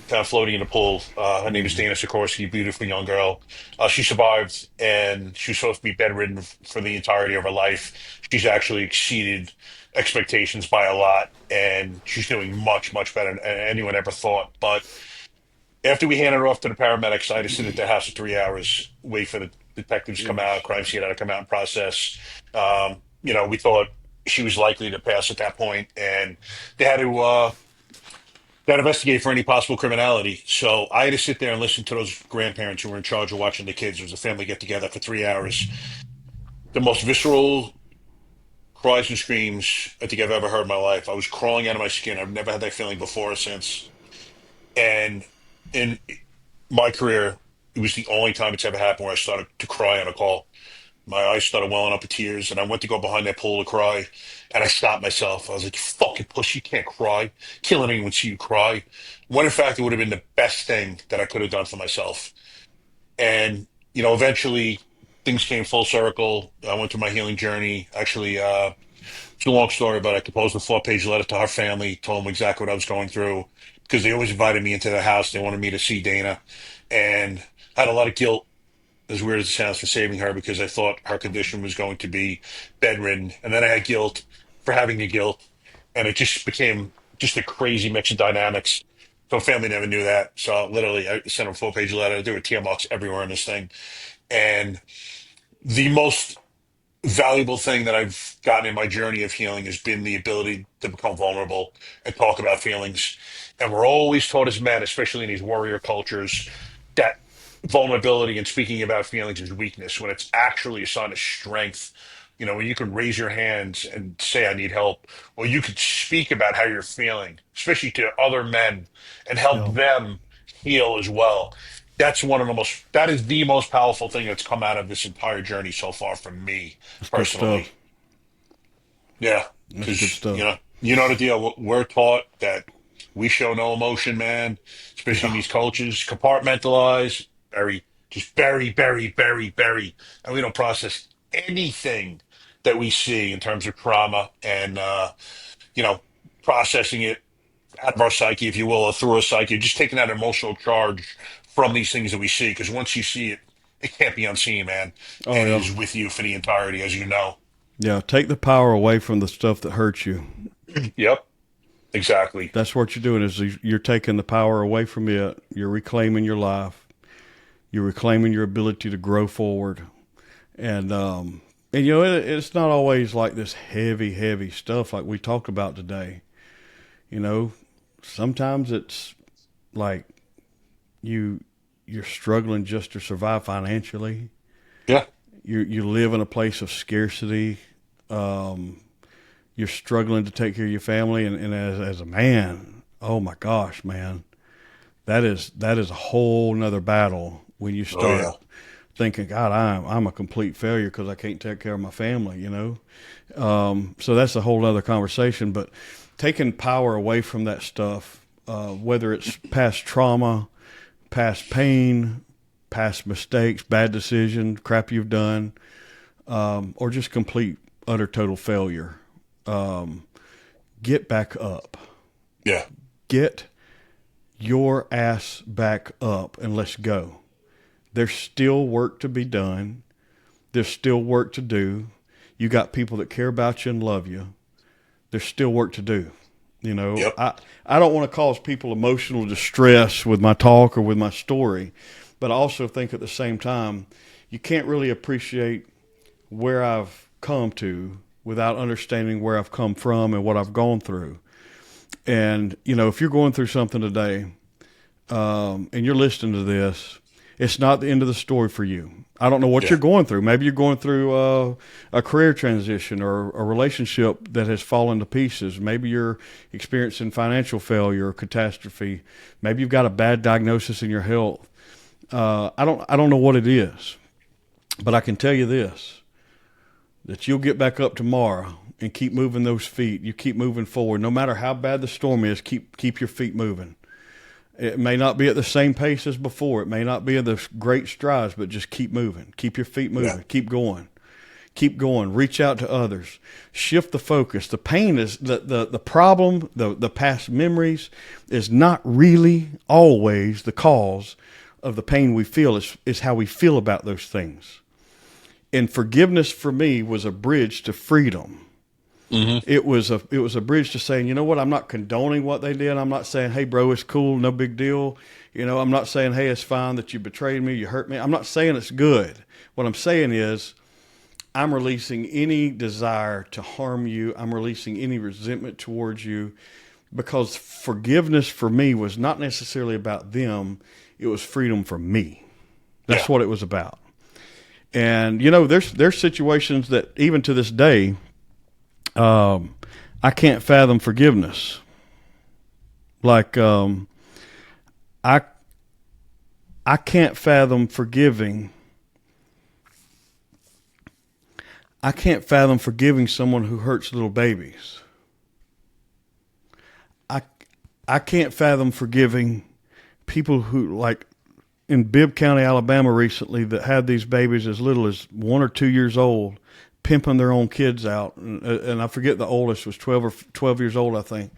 kind of floating in the pool. Her name is Dana Sikorsky, beautiful young girl. She survived, and she was supposed to be bedridden for the entirety of her life. She's actually exceeded expectations by a lot, and she's doing much, much better than anyone ever thought. But after we handed her off to the paramedics, I had to sit at their house for 3 hours, wait for the detectives to come out, crime scene had to come out and process. We thought she was likely to pass at that point, and they had to investigate for any possible criminality. So I had to sit there and listen to those grandparents who were in charge of watching the kids. It was a family get together for 3 hours. The most visceral cries and screams I think I've ever heard in my life. I was crawling out of my skin. I've never had that feeling before or since. And in my career, it was the only time it's ever happened where I started to cry on a call. My eyes started welling up with tears, and I went to go behind that pool to cry, and I stopped myself. I was like, you fucking pussy, you can't cry. Can't let anyone see you cry. When in fact, it would have been the best thing that I could have done for myself. And, eventually things came full circle. I went through my healing journey. Actually, it's a long story, but I composed a 4-page letter to her family, told them exactly what I was going through, because they always invited me into their house. They wanted me to see Dana, and I had a lot of guilt, as weird as it sounds, for saving her, because I thought her condition was going to be bedridden. And then I had guilt for having the guilt. And it just became just a crazy mix of dynamics. So family never knew that. So literally I sent them a 4-page letter. There were tear marks everywhere in this thing. And the most valuable thing that I've gotten in my journey of healing has been the ability to become vulnerable and talk about feelings. And we're always taught as men, especially in these warrior cultures, that vulnerability and speaking about feelings is weakness, when it's actually a sign of strength. When you can raise your hands and say, I need help, or you could speak about how you're feeling, especially to other men, and help them heal as well. That is the most powerful thing that's come out of this entire journey so far from me personally. Yeah. That's good stuff. You know the deal. We're taught that we show no emotion, man, especially in these cultures, compartmentalize, just bury, and we don't process anything that we see in terms of trauma and you know, processing it out of our psyche, if you will, or through our psyche, just taking that emotional charge from these things that we see. Because once you see it, it can't be unseen, man, Oh, and it yeah. is with you for the entirety, as you know. Yeah. Take the power away from the stuff that hurts you. Yep, exactly. That's what you're doing is you're taking the power away from it. You're reclaiming your life. You're reclaiming your ability to grow forward. And you know, it's not always like this heavy stuff like we talked about today. You know, sometimes it's like you're struggling just to survive financially. Yeah, You live in a place of scarcity. You're struggling to take care of your family, and as a man, oh my gosh, man, that is a whole nother battle when you start thinking, God, I'm a complete failure because I can't take care of my family, you know. So that's a whole other conversation. But taking power away from that stuff, whether it's past trauma, past pain, past mistakes, bad decision, crap you've done, or just complete, utter, total failure. Get back up. yeah, Get your ass back up and let's go. There's still work to be done. There's still work to do. You got people that care about you and love you. There's still work to do. You know, Yep. I don't want to cause people emotional distress with my talk or with my story, but I also think at the same time, you can't really appreciate where I've come to without understanding where I've come from and what I've gone through. And, you know, if you're going through something today, and you're listening to this, it's not the end of the story for you. I don't know what you're going through. Maybe you're going through a career transition or a relationship that has fallen to pieces. Maybe you're experiencing financial failure or catastrophe. Maybe you've got a bad diagnosis in your health. I don't know what it is, but I can tell you this, that you'll get back up tomorrow and keep moving those feet. You keep moving forward. No matter how bad the storm is, keep your feet moving. It may not be at the same pace as before. It may not be in the great strides, but just keep moving. Keep your feet moving. Yeah. Keep going. Keep going. Reach out to others. Shift the focus. The pain is the problem, the past memories is not really always the cause of the pain we feel. Is how we feel about those things. And forgiveness for me was a bridge to freedom. Mm-hmm. It was a bridge to saying, you know what, I'm not condoning what they did. I'm not saying, hey, bro, it's cool, no big deal. You know, I'm not saying, hey, it's fine that you betrayed me, you hurt me. I'm not saying it's good. What I'm saying is I'm releasing any desire to harm you. I'm releasing any resentment towards you, because forgiveness for me was not necessarily about them. It was freedom for me. That's what it was about. And, you know, there's situations that even to this day, I can't fathom forgiveness. Like, I can't fathom forgiving. I can't fathom forgiving someone who hurts little babies. I can't fathom forgiving people who, like in Bibb County, Alabama recently, that had these babies as little as 1 or 2 years old, pimping their own kids out. And I forget, the oldest was 12 years old, I think.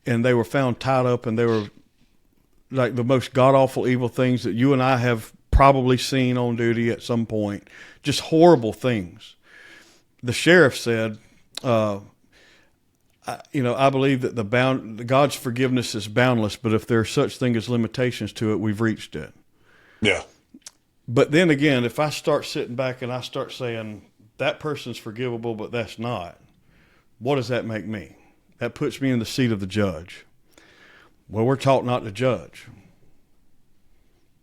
And they were found tied up, and they were like the most god-awful evil things that you and I have probably seen on duty at some point. Just horrible things. The sheriff said, I believe that God's forgiveness is boundless, but if there's such thing as limitations to it, we've reached it. Yeah. But then again, if I start sitting back and I start saying that person's forgivable, but that's not, what does that make me? That puts me in the seat of the judge. Well, we're taught not to judge,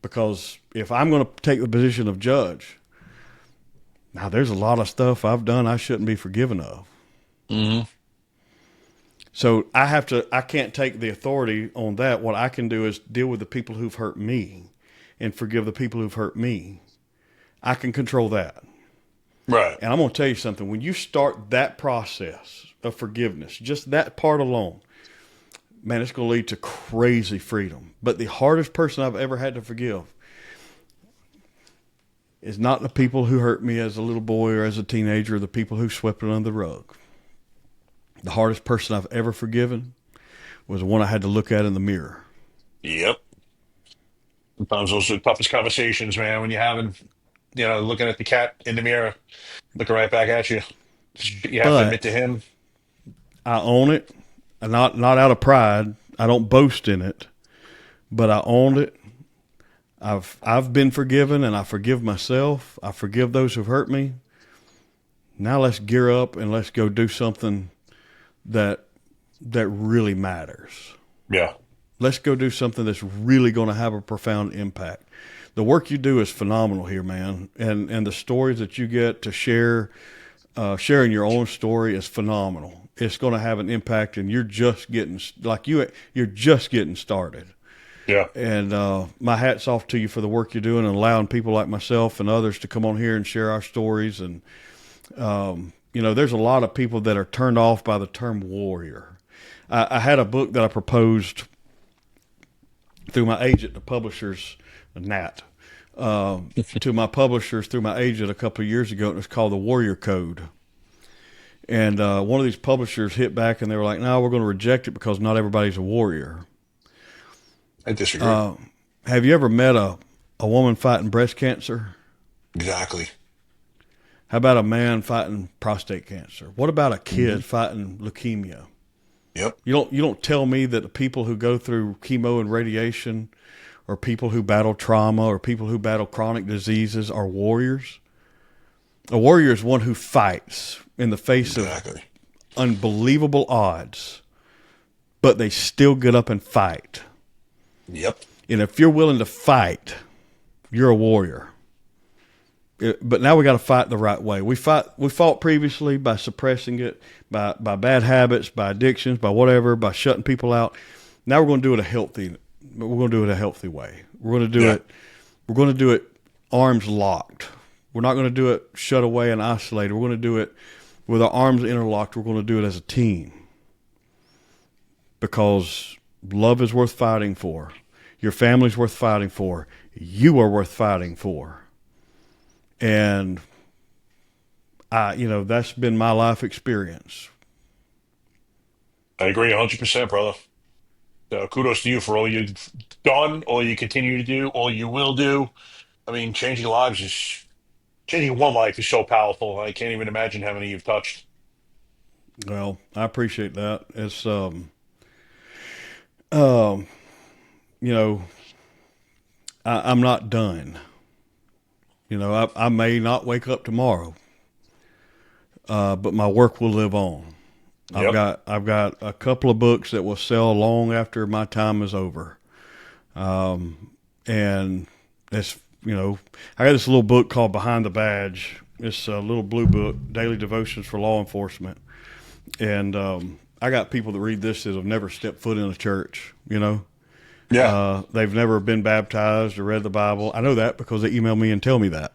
because if I'm going to take the position of judge, now there's a lot of stuff I've done I shouldn't be forgiven of. Mm-hmm. So I can't take the authority on that. What I can do is deal with the people who've hurt me and forgive the people who've hurt me. I can control that. Right. And I'm going to tell you something. When you start that process of forgiveness, just that part alone, man, it's going to lead to crazy freedom. But the hardest person I've ever had to forgive, is not the people who hurt me as a little boy or as a teenager, or the people who swept it under the rug. The hardest person I've ever forgiven was the one I had to look at in the mirror. Yep. Sometimes those are the toughest conversations, man, when you're having, looking at the cat in the mirror, looking right back at you. You have to admit to But him. I own it, and not out of pride. I don't boast in it, but I owned it. I've been forgiven, and I forgive myself. I forgive those who've hurt me. Now let's gear up and let's go do something that really matters. Yeah. Let's go do something that's really going to have a profound impact. The work you do is phenomenal here, man, and the stories that you get to share, sharing your own story is phenomenal. It's going to have an impact, and you're just getting you're just getting started. Yeah. And my hat's off to you for the work you're doing and allowing people like myself and others to come on here and share our stories. And there's a lot of people that are turned off by the term warrior. I had a book that I proposed through my agent, the publishers, Nat, to my publishers through my agent a couple of years ago. It was called The Warrior Code. And one of these publishers hit back and they were like, no, we're going to reject it because not everybody's a warrior. I disagree. Have you ever met a woman fighting breast cancer? Exactly. How about a man fighting prostate cancer? What about a kid fighting leukemia? Yep. You don't tell me that the people who go through chemo and radiation, or people who battle trauma, or people who battle chronic diseases are warriors. A warrior is one who fights in the face of unbelievable odds, but they still get up and fight. Yep. And if you're willing to fight, you're a warrior. But now we got to fight the right way. We fought previously by suppressing it, by bad habits, by addictions, by whatever, by shutting people out. Now we're going to do it a healthy way. We're going to do it arms locked. We're not going to do it shut away and isolated. We're going to do it with our arms interlocked. We're going to do it as a team. Because love is worth fighting for. Your family's worth fighting for. You are worth fighting for. And that's been my life experience. I agree 100%, brother. Kudos to you for all you've done, all you continue to do, all you will do. I mean, changing one life is so powerful. I can't even imagine how many you've touched. Well, I appreciate that. It's, I'm not done. I may not wake up tomorrow, but my work will live on. Yep. I've got a couple of books that will sell long after my time is over. And it's, I got this little book called Behind the Badge. It's a little blue book, Daily Devotions for Law Enforcement. And I got people that read this that have never stepped foot in a church, Yeah. They've never been baptized or read the Bible. I know that because they email me and tell me that.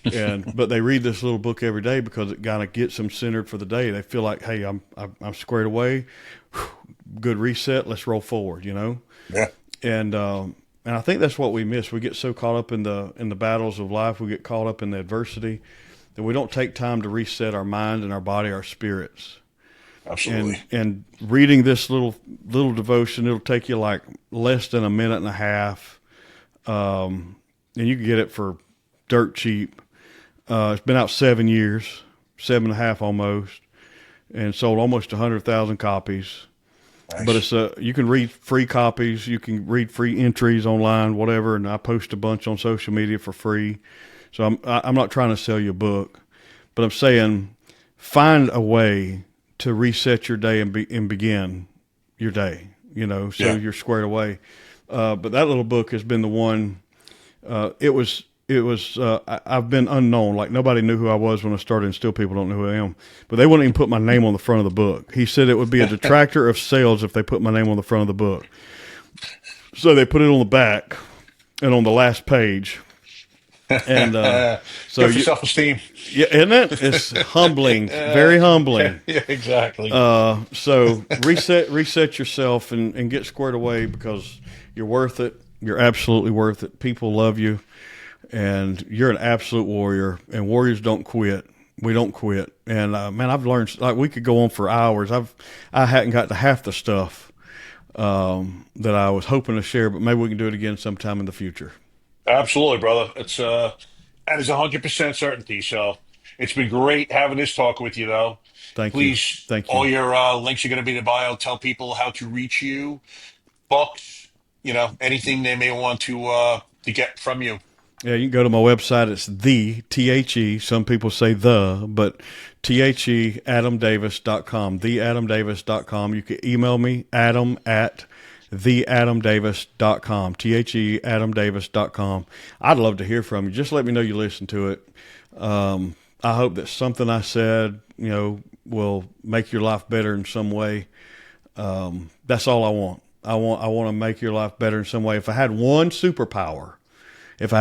But they read this little book every day because it kind of gets them centered for the day. They feel like, hey, I'm squared away. Good reset. Let's roll forward. Yeah. And I think that's what we miss. We get so caught up in the battles of life. We get caught up in the adversity that we don't take time to reset our mind and our body, our spirits. Absolutely. And reading this little devotion, it'll take you like less than a minute and a half. And you can get it for dirt cheap. It's been out 7 years, 7.5 almost, and sold almost 100,000 copies. Nice. But it's you can read free copies. You can read free entries online, whatever. And I post a bunch on social media for free. So I'm not trying to sell you a book, but I'm saying find a way to reset your day and begin your day, you're squared away. But that little book has been the one, I've been unknown. Like nobody knew who I was when I started, and still people don't know who I am, but they wouldn't even put my name on the front of the book. He said it would be a detractor of sales if they put my name on the front of the book. So they put it on the back and on the last page. And so good for self-esteem. Yeah, isn't it? It's humbling, very humbling. Yeah, exactly. So reset yourself and get squared away because you're worth it. You're absolutely worth it. People love you, and you're an absolute warrior, and warriors don't quit. We don't quit. And man, I've learned, like, we could go on for hours. I hadn't got to half the stuff that I was hoping to share, but maybe we can do it again sometime in the future. Absolutely, brother. It's that is 100% certainty. So it's been great having this talk with you, though. Thank you. Please, Thank all you. your links are going to be in the bio. Tell people how to reach you, books, anything they may want to get from you. Yeah, you can go to my website. It's the some people say but theadamdavis.com, theadamdavis.com. You can email me, adam at theadamdavis.com, theadamdavis.com. I'd love to hear from you. Just let me know you listen to it. I hope that something I said, will make your life better in some way. That's all I want. I want to make your life better in some way. If I had one superpower, that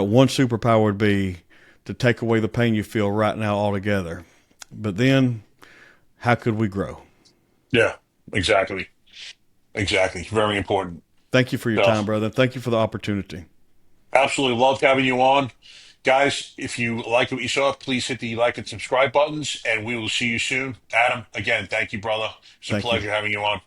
one superpower would be to take away the pain you feel right now altogether. But then, how could we grow? Yeah, exactly. Exactly. Very important. Thank you for your So, time, brother. Thank you for the opportunity. absolutely loved having you on. Guys, if you liked what you saw, please hit the like and subscribe buttons, and we will see you soon. Adam, again, thank you, brother. It's a Thank you. pleasure having you on.